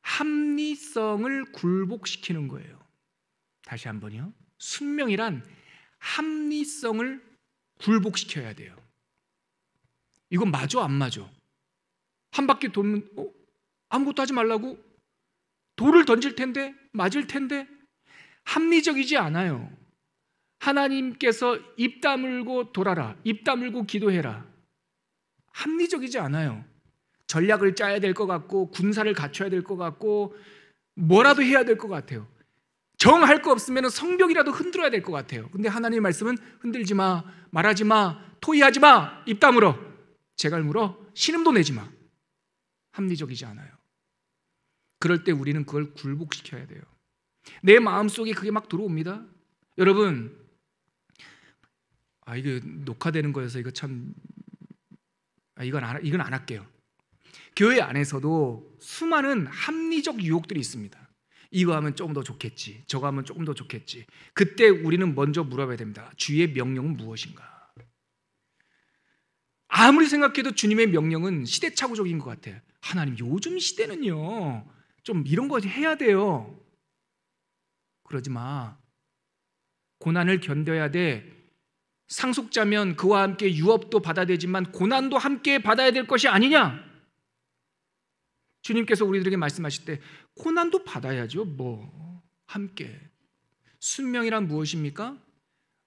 합리성을 굴복시키는 거예요. 다시 한번요. 순명이란 합리성을 굴복시켜야 돼요. 이건 맞아 안 맞아? 한 바퀴 돌면 아무것도 하지 말라고? 돌을 던질 텐데? 맞을 텐데? 합리적이지 않아요. 하나님께서 입 다물고 돌아라, 입 다물고 기도해라. 합리적이지 않아요. 전략을 짜야 될 것 같고 군사를 갖춰야 될 것 같고 뭐라도 해야 될 것 같아요. 정할 거 없으면 성벽이라도 흔들어야 될 것 같아요. 근데 하나님의 말씀은 흔들지 마, 말하지 마, 토의하지 마, 입 다물어, 재갈 물어, 신음도 내지 마. 합리적이지 않아요. 그럴 때 우리는 그걸 굴복시켜야 돼요. 내 마음속에 그게 막 들어옵니다. 여러분, 이거 녹화되는 거여서 이거 참 이건 안 할게요. 교회 안에서도 수많은 합리적 유혹들이 있습니다. 이거 하면 조금 더 좋겠지, 저거 하면 조금 더 좋겠지. 그때 우리는 먼저 물어봐야 됩니다. 주의 명령은 무엇인가? 아무리 생각해도 주님의 명령은 시대착오적인 것 같아요. 하나님, 요즘 시대는요 좀 이런 거 해야 돼요. 그러지 마. 고난을 견뎌야 돼. 상속자면 그와 함께 유업도 받아야 되지만 고난도 함께 받아야 될 것이 아니냐? 주님께서 우리들에게 말씀하실 때 고난도 받아야죠. 함께. 순명이란 무엇입니까?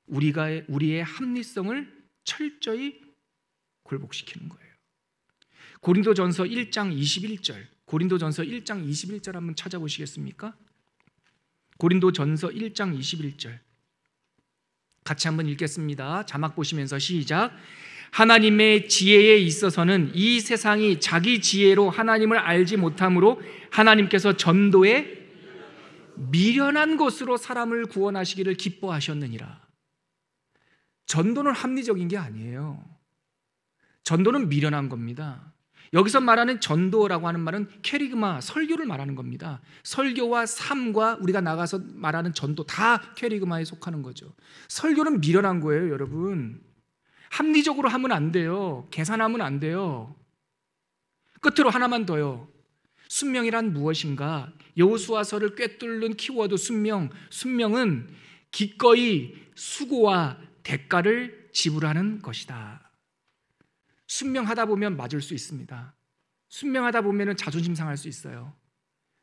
우리의 합리성을 철저히 굴복시키는 거예요. 고린도전서 1장 21절, 고린도전서 1장 21절 한번 찾아보시겠습니까? 고린도전서 1장 21절 같이 한번 읽겠습니다. 자막 보시면서 시작. 하나님의 지혜에 있어서는 이 세상이 자기 지혜로 하나님을 알지 못함으로 하나님께서 전도에 미련한 것으로 사람을 구원하시기를 기뻐하셨느니라. 전도는 합리적인 게 아니에요. 전도는 미련한 겁니다. 여기서 말하는 전도라고 하는 말은 캐리그마, 설교를 말하는 겁니다. 설교와 삶과 우리가 나가서 말하는 전도 다 캐리그마에 속하는 거죠. 설교는 미련한 거예요, 여러분. 합리적으로 하면 안 돼요. 계산하면 안 돼요. 끝으로 하나만 더요. 순명이란 무엇인가? 여호수아서를 꿰뚫는 키워드 순명은 기꺼이 수고와 대가를 지불하는 것이다. 순명하다 보면 맞을 수 있습니다. 순명하다 보면 자존심 상할 수 있어요.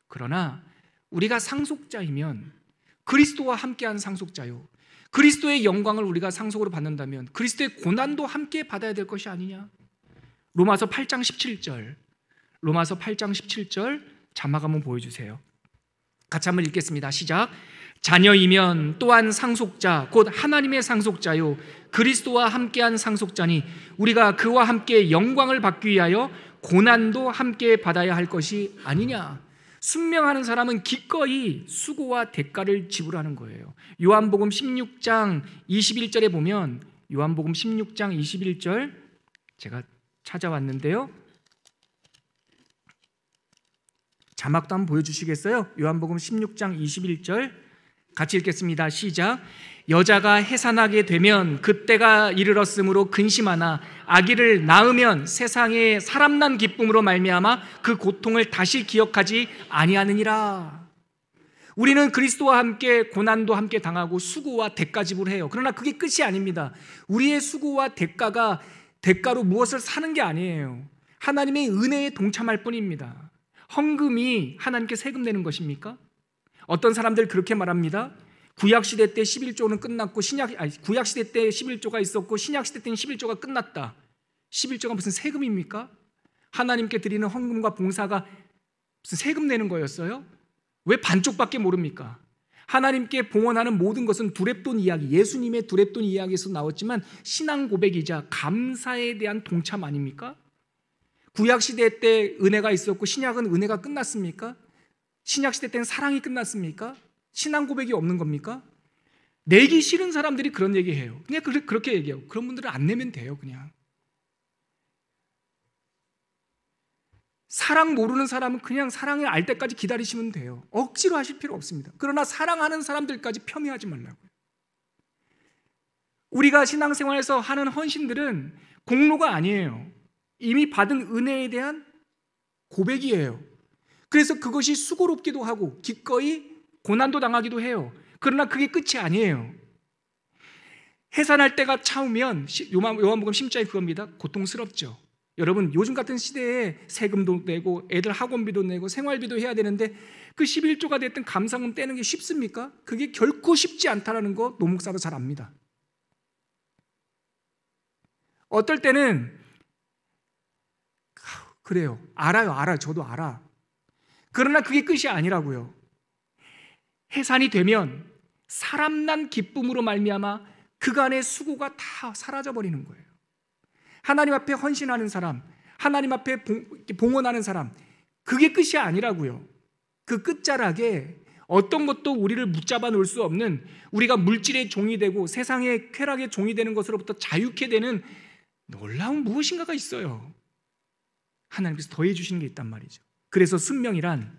그러나 우리가 상속자이면 그리스도와 함께한 상속자요, 그리스도의 영광을 우리가 상속으로 받는다면 그리스도의 고난도 함께 받아야 될 것이 아니냐? 로마서 8장 17절 로마서 8장 17절 자막 한번 보여주세요. 같이 한번 읽겠습니다. 시작. 자녀이면 또한 상속자 곧 하나님의 상속자요 그리스도와 함께한 상속자니 우리가 그와 함께 영광을 받기 위하여 고난도 함께 받아야 할 것이 아니냐. 순명하는 사람은 기꺼이 수고와 대가를 지불하는 거예요. 요한복음 16장 21절에 보면 요한복음 16장 21절 제가 찾아왔는데요. 자막도 한번 보여주시겠어요? 요한복음 16장 21절 같이 읽겠습니다. 시작. 여자가 해산하게 되면 그때가 이르렀으므로 근심하나 아기를 낳으면 세상에 사람 난 기쁨으로 말미암아 그 고통을 다시 기억하지 아니하느니라. 우리는 그리스도와 함께 고난도 함께 당하고 수고와 대가 지불해요. 그러나 그게 끝이 아닙니다. 우리의 수고와 대가로 무엇을 사는 게 아니에요. 하나님의 은혜에 동참할 뿐입니다. 헌금이 하나님께 세금 내는 것입니까? 어떤 사람들 그렇게 말합니다. 구약시대 때 11조는 끝났고 구약시대 때 11조가 있었고 신약시대 때는 11조가 끝났다. 11조가 무슨 세금입니까? 하나님께 드리는 헌금과 봉사가 무슨 세금 내는 거였어요? 왜 반쪽밖에 모릅니까? 하나님께 봉헌하는 모든 것은 두렙돈 이야기, 예수님의 두렙돈 이야기에서 나왔지만 신앙 고백이자 감사에 대한 동참 아닙니까? 구약시대 때 은혜가 있었고 신약은 은혜가 끝났습니까? 신약시대 때는 사랑이 끝났습니까? 신앙 고백이 없는 겁니까? 내기 싫은 사람들이 그런 얘기해요. 그냥 그렇게 얘기해요. 그런 분들은 안 내면 돼요. 그냥 사랑 모르는 사람은 그냥 사랑을 알 때까지 기다리시면 돼요. 억지로 하실 필요 없습니다. 그러나 사랑하는 사람들까지 폄훼하지 말라고요. 우리가 신앙생활에서 하는 헌신들은 공로가 아니에요. 이미 받은 은혜에 대한 고백이에요. 그래서 그것이 수고롭기도 하고 기꺼이 고난도 당하기도 해요. 그러나 그게 끝이 아니에요. 해산할 때가 차오면 요한복음 10장이 그겁니다. 고통스럽죠. 여러분 요즘 같은 시대에 세금도 내고 애들 학원비도 내고 생활비도 해야 되는데 그 11조가 됐든 감사금 떼는 게 쉽습니까? 그게 결코 쉽지 않다는 거 노목사도 잘 압니다. 어떨 때는 그래요. 알아요. 저도 알아. 그러나 그게 끝이 아니라고요. 해산이 되면 사람 난 기쁨으로 말미암아 그간의 수고가 다 사라져버리는 거예요. 하나님 앞에 헌신하는 사람, 하나님 앞에 봉헌하는 사람, 그게 끝이 아니라고요. 그 끝자락에 어떤 것도 우리를 붙잡아 놓을 수 없는, 우리가 물질의 종이 되고 세상의 쾌락의 종이 되는 것으로부터 자유케 되는 놀라운 무엇인가가 있어요. 하나님께서 더해 주시는 게 있단 말이죠. 그래서 순명이란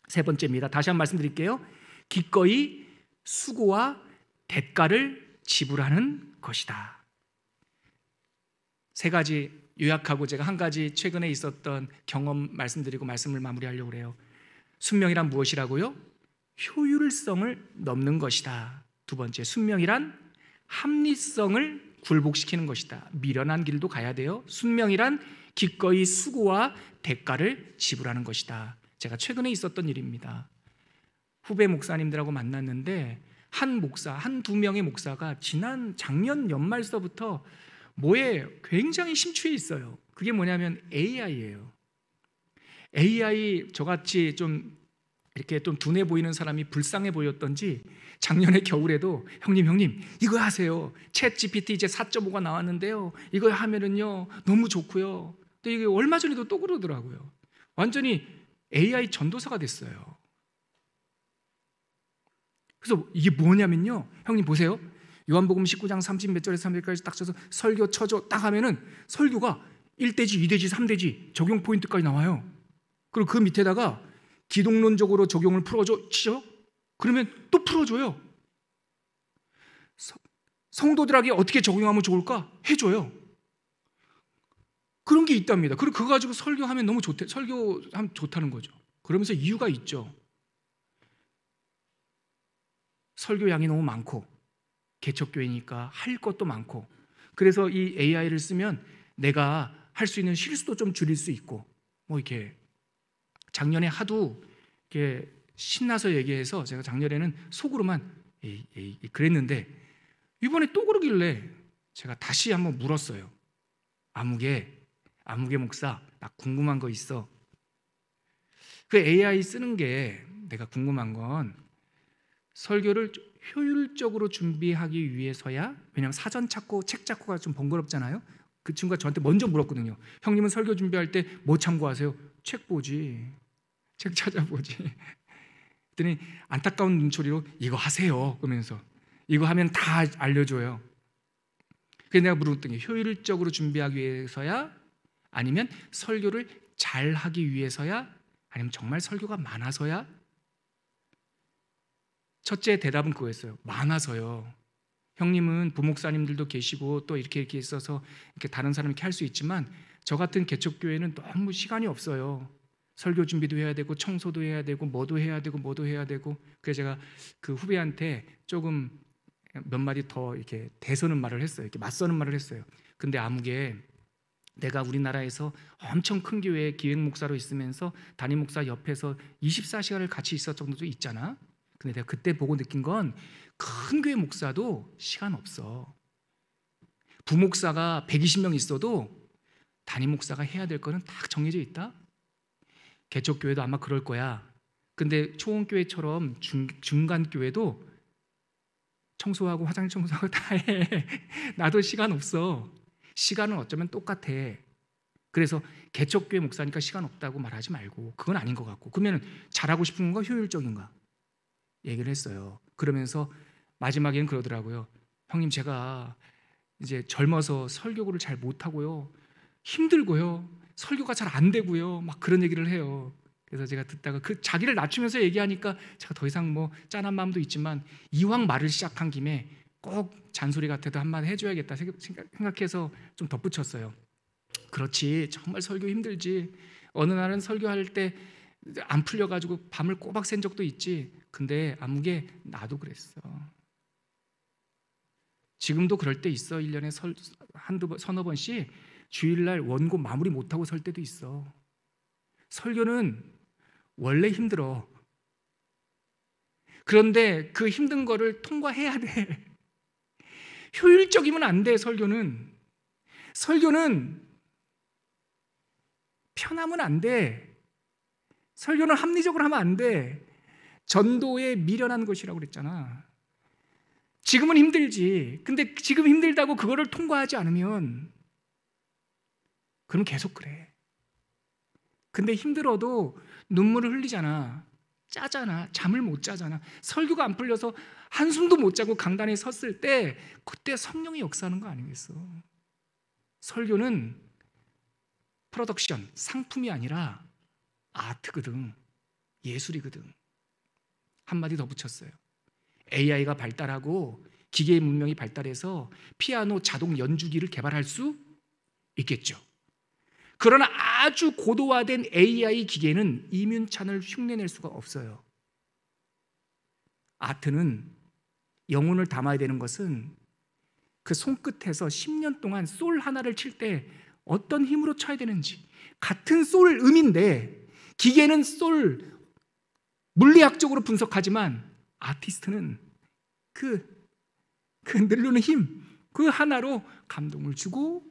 세 번째입니다. 다시 한번 말씀드릴게요. 기꺼이 수고와 대가를 지불하는 것이다. 세 가지 요약하고 제가 한 가지 최근에 있었던 경험 말씀드리고 말씀을 마무리하려고 해요. 순명이란 무엇이라고요? 효율성을 넘는 것이다. 두 번째, 순명이란 합리성을 굴복시키는 것이다. 미련한 길도 가야 돼요. 순명이란 기꺼이 수고와 대가를 지불하는 것이다. 제가 최근에 있었던 일입니다. 후배 목사님들하고 만났는데 한두 명의 목사가 작년 연말서부터 뭐에 굉장히 심취해 있어요. 그게 뭐냐면 AI예요. AI 저같이 좀 이렇게 좀 둔해 보이는 사람이 불쌍해 보였던지 작년에 겨울에도 형님 이거 하세요. 챗 GPT 이제 4.5가 나왔는데요. 이거 하면은요 너무 좋고요. 근데 이게 얼마 전에도 또 그러더라고요. 완전히 AI 전도사가 됐어요. 그래서 이게 뭐냐면요. 형님 보세요. 요한복음 19장 30 몇 절에서 3절까지 딱 쳐서 설교 쳐줘 딱 하면은 설교가 1대지, 2대지, 3대지 적용 포인트까지 나와요. 그리고 그 밑에다가 기독론적으로 적용을 풀어줘 치죠? 그러면 또 풀어줘요. 성도들에게 어떻게 적용하면 좋을까? 해줘요. 그런 게 있답니다. 그리고 그거 가지고 설교하면 너무 설교하면 좋다는 거죠. 그러면서 이유가 있죠. 설교량이 너무 많고 개척교회니까 할 것도 많고, 그래서 이 AI를 쓰면 내가 할 수 있는 실수도 좀 줄일 수 있고, 뭐 이렇게 작년에 하도 이렇게 신나서 얘기해서 제가 작년에는 속으로만 에이 그랬는데 이번에 또 그러길래 제가 다시 한번 물었어요. 아무개 목사, 나 궁금한 거 있어. 그 AI 쓰는 게 내가 궁금한 건 설교를 효율적으로 준비하기 위해서야. 왜냐하면 사전 찾고 책 찾고가 좀 번거롭잖아요. 그 친구가 저한테 먼저 물었거든요. 형님은 설교 준비할 때 뭐 참고하세요? 책 보지, 책 찾아보지. 그랬더니 안타까운 눈초리로 이거 하세요 그러면서 이거 하면 다 알려줘요. 그래서 내가 물었더니 효율적으로 준비하기 위해서야, 아니면 설교를 잘 하기 위해서야, 아니면 정말 설교가 많아서야? 첫째 대답은 그거였어요. 많아서요. 형님은 부목사님들도 계시고 또 이렇게 있어서 이렇게 다른 사람이 이렇게 할 수 있지만 저 같은 개척교회는 너무 시간이 없어요. 설교 준비도 해야 되고 청소도 해야 되고 뭐도 해야 되고 뭐도 해야 되고. 그래서 제가 그 후배한테 조금 몇 마디 더 이렇게 대서는 말을 했어요. 이렇게 맞서는 말을 했어요. 근데 아무개 내가 우리나라에서 엄청 큰 교회 기획 목사로 있으면서 담임 목사 옆에서 24시간을 같이 있었던 정도도 있잖아. 근데 내가 그때 보고 느낀 건 큰 교회 목사도 시간 없어. 부목사가 120명 있어도 담임 목사가 해야 될 거는 딱 정해져 있다. 개척교회도 아마 그럴 거야. 근데 초원교회처럼 중간교회도 청소하고 화장실 청소하고 다 해. 나도 시간 없어. 시간은 어쩌면 똑같아. 그래서 개척교회 목사니까 시간 없다고 말하지 말고, 그건 아닌 것 같고, 그러면 잘하고 싶은 건가 효율적인가 얘기를 했어요. 그러면서 마지막에는 그러더라고요. 형님, 제가 이제 젊어서 설교를 잘 못하고요, 힘들고요, 설교가 잘 안 되고요, 막 그런 얘기를 해요. 그래서 제가 듣다가 그 자기를 낮추면서 얘기하니까 제가 더 이상 뭐 짠한 마음도 있지만 이왕 말을 시작한 김에 꼭 잔소리 같아도 한마디 해줘야겠다 생각해서 좀 덧붙였어요. 그렇지, 정말 설교 힘들지. 어느 날은 설교할 때 안 풀려가지고 밤을 꼬박 샌 적도 있지. 근데 아무개 나도 그랬어. 지금도 그럴 때 있어. 1년에 서너 번씩 주일날 원고 마무리 못하고 설 때도 있어. 설교는 원래 힘들어. 그런데 그 힘든 거를 통과해야 돼. 효율적이면 안 돼. 설교는 편하면 안 돼. 설교는 합리적으로 하면 안 돼. 전도에 미련한 것이라고 그랬잖아. 지금은 힘들지. 근데 지금 힘들다고 그거를 통과하지 않으면 그럼 계속 그래. 근데 힘들어도 눈물을 흘리잖아. 짜잖아. 잠을 못 자잖아. 설교가 안 풀려서 한숨도 못 자고 강단에 섰을 때 그때 성령이 역사하는 거 아니겠어? 설교는 프로덕션, 상품이 아니라 아트거든. 예술이거든. 한마디 더 붙였어요. AI가 발달하고 기계의 문명이 발달해서 피아노 자동 연주기를 개발할 수 있겠죠. 그러나 아주 고도화된 AI 기계는 이민찬을 흉내낼 수가 없어요. 아트는 영혼을 담아야 되는 것은 그 손끝에서 10년 동안 솔 하나를 칠 때 어떤 힘으로 쳐야 되는지, 같은 솔 음인데 기계는 솔 물리학적으로 분석하지만 아티스트는 그 누르는 힘, 그 하나로 감동을 주고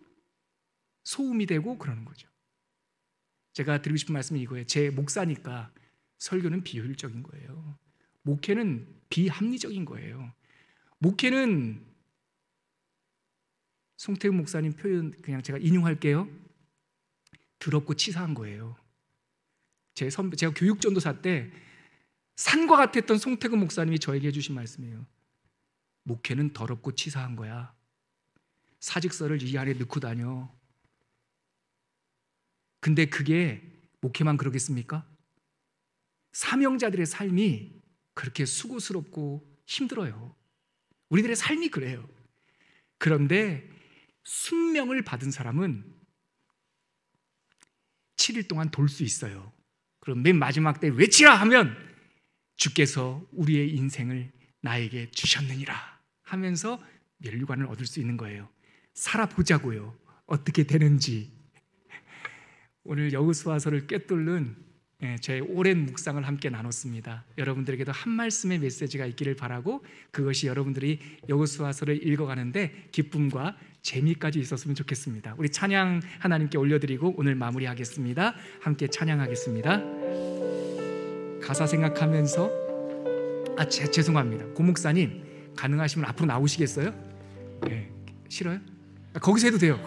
소음이 되고 그러는 거죠. 제가 드리고 싶은 말씀은 이거예요. 제 목사니까 설교는 비효율적인 거예요. 목회는 비합리적인 거예요. 목회는 송태우 목사님 표현 그냥 제가 인용할게요. 더럽고 치사한 거예요. 제가 교육전도사 때 산과 같았던 송태구 목사님이 저에게 해주신 말씀이에요. 목회는 더럽고 치사한 거야. 사직서를 이 안에 넣고 다녀. 근데 그게 목회만 그러겠습니까? 사명자들의 삶이 그렇게 수고스럽고 힘들어요. 우리들의 삶이 그래요. 그런데 순명을 받은 사람은 7일 동안 돌 수 있어요. 그럼 맨 마지막 때 외치라 하면 주께서 우리의 인생을 나에게 주셨느니라 하면서 면류관을 얻을 수 있는 거예요. 살아보자고요. 어떻게 되는지. 오늘 여호수아서를 꿰뚫는 제 오랜 묵상을 함께 나눴습니다. 여러분들에게도 한 말씀의 메시지가 있기를 바라고, 그것이 여러분들이 여호수아서를 읽어가는데 기쁨과 재미까지 있었으면 좋겠습니다. 우리 찬양 하나님께 올려드리고 오늘 마무리하겠습니다. 함께 찬양하겠습니다. 가사 생각하면서 죄송합니다. 고 목사님 가능하시면 앞으로 나오시겠어요? 네. 싫어요? 거기서 해도 돼요.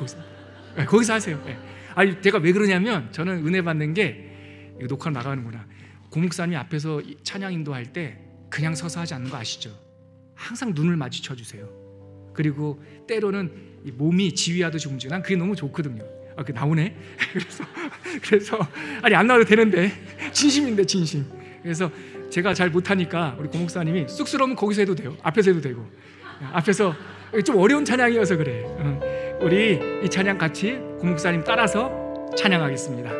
거기서 하세요. 네. 아니 제가 왜 그러냐면 저는 은혜 받는 게 이거 녹화 나가는구나. 고 목사님이 앞에서 찬양 인도할 때 그냥 서서 하지 않는 거 아시죠? 항상 눈을 마주쳐 주세요. 그리고 때로는 이 몸이 지휘하듯이 움직여. 난 그게 너무 좋거든요. 그 나오네. 그래서 아니 안 나와도 되는데 진심인데 진심. 그래서 제가 잘 못하니까 우리 고 목사님이 쑥스러우면 거기서 해도 돼요. 앞에서 해도 되고. 앞에서 좀 어려운 찬양이어서 그래. 우리 이 찬양 같이 고 목사님 따라서 찬양하겠습니다.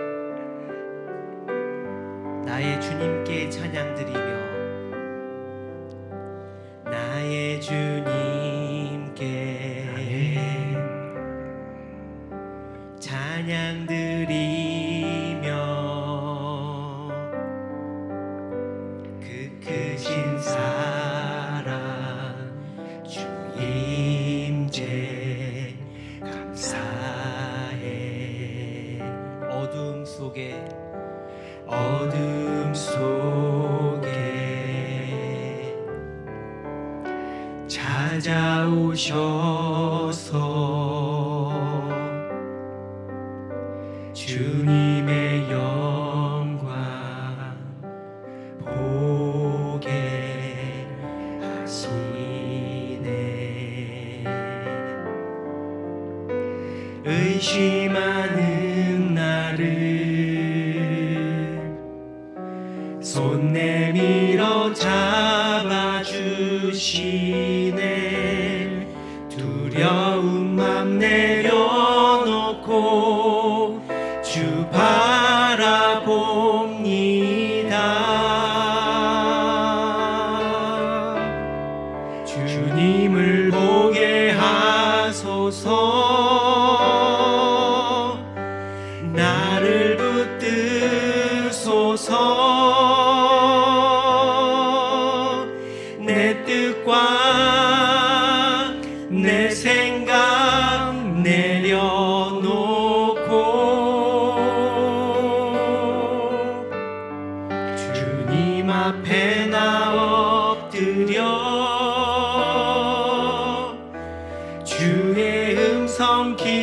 나의 주님께 찬양 드리며 나의 주님께 찬양 드리며 그 크신 사랑 주 임재 감사해. 어둠 속에 찾아오셔서 주님의 영광 보게 하시네. 의심하는 나를 손 내밀어 잡아주시네. 두려운 맘 내려놓고 주 바라봅니다. 주님을 보게 하소서. 나를 붙드소서. 내 뜻과 내 생각 내려놓고 주님 앞에 나 엎드려 주의 음성 기다리니.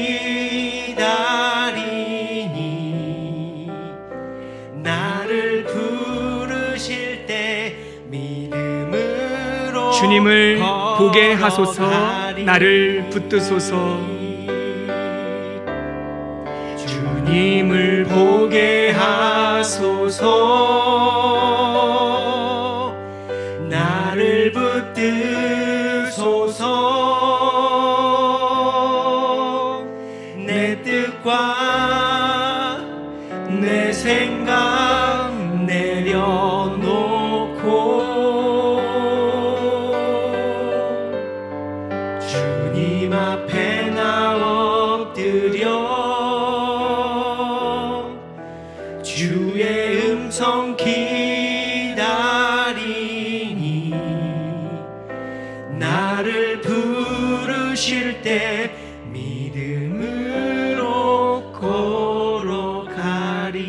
나를 부르실 때 믿음으로 주님을 보게 하소서. 나를 붙드소서. 주님을 보게 하소서. 나를 붙드소서. 내 뜻과 내 생각 내려놓고 주님 앞에 나 엎드려 주의 음성 기다리니. 나를 부르실 때 믿음으로 걸어가리.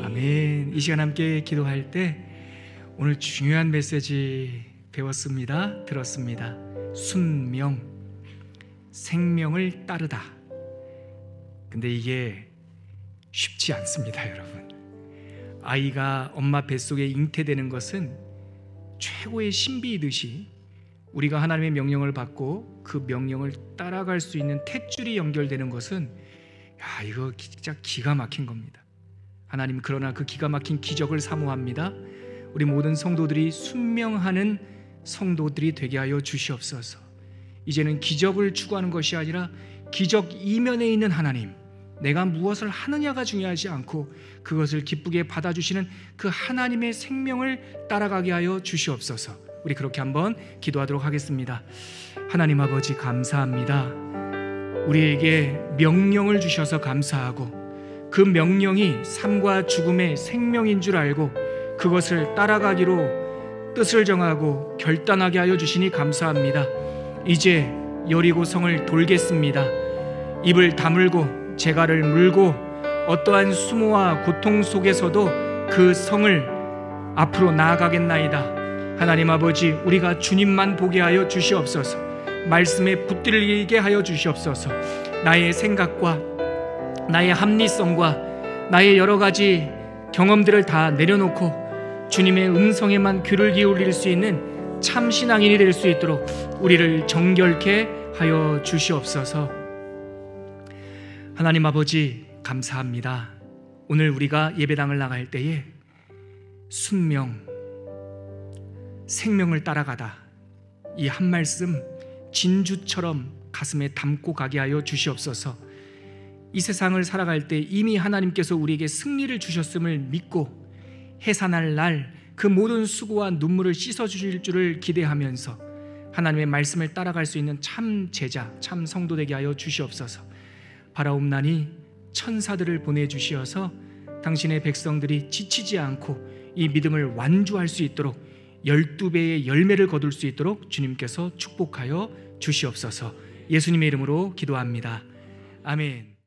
아멘. 이 시간 함께 기도할 때 오늘 중요한 메시지 배웠습니다. 들었습니다. 순명, 생명을 따르다. 근데 이게 쉽지 않습니다, 여러분. 아이가 엄마 뱃속에 잉태되는 것은 최고의 신비이듯이 우리가 하나님의 명령을 받고 그 명령을 따라갈 수 있는 탯줄이 연결되는 것은 이거 진짜 기가 막힌 겁니다. 하나님 그러나 그 기가 막힌 기적을 사모합니다. 우리 모든 성도들이 순명하는 성도들이 되게 하여 주시옵소서. 이제는 기적을 추구하는 것이 아니라 기적 이면에 있는 하나님, 내가 무엇을 하느냐가 중요하지 않고 그것을 기쁘게 받아주시는 그 하나님의 생명을 따라가게 하여 주시옵소서. 우리 그렇게 한번 기도하도록 하겠습니다. 하나님 아버지 감사합니다. 우리에게 명령을 주셔서 감사하고 그 명령이 삶과 죽음의 생명인 줄 알고 그것을 따라가기로 뜻을 정하고 결단하게 하여 주시니 감사합니다. 이제 여리고성을 돌겠습니다. 입을 다물고 재갈을 물고 어떠한 수모와 고통 속에서도 그 성을 앞으로 나아가겠나이다. 하나님 아버지, 우리가 주님만 보게 하여 주시옵소서. 말씀에 붙들리게 하여 주시옵소서. 나의 생각과 나의 합리성과 나의 여러 가지 경험들을 다 내려놓고 주님의 음성에만 귀를 기울일 수 있는 참 신앙인이 될 수 있도록 우리를 정결케 하여 주시옵소서. 하나님 아버지, 감사합니다. 오늘 우리가 예배당을 나갈 때에 순명, 생명을 따라가다, 이 한 말씀 진주처럼 가슴에 담고 가게 하여 주시옵소서. 이 세상을 살아갈 때 이미 하나님께서 우리에게 승리를 주셨음을 믿고 해산할 날 그 모든 수고와 눈물을 씻어주실 줄을 기대하면서 하나님의 말씀을 따라갈 수 있는 참 제자, 참 성도 되게 하여 주시옵소서. 바라옵나니 천사들을 보내주시어서 당신의 백성들이 지치지 않고 이 믿음을 완주할 수 있도록 12배의 열매를 거둘 수 있도록 주님께서 축복하여 주시옵소서. 예수님의 이름으로 기도합니다. 아멘.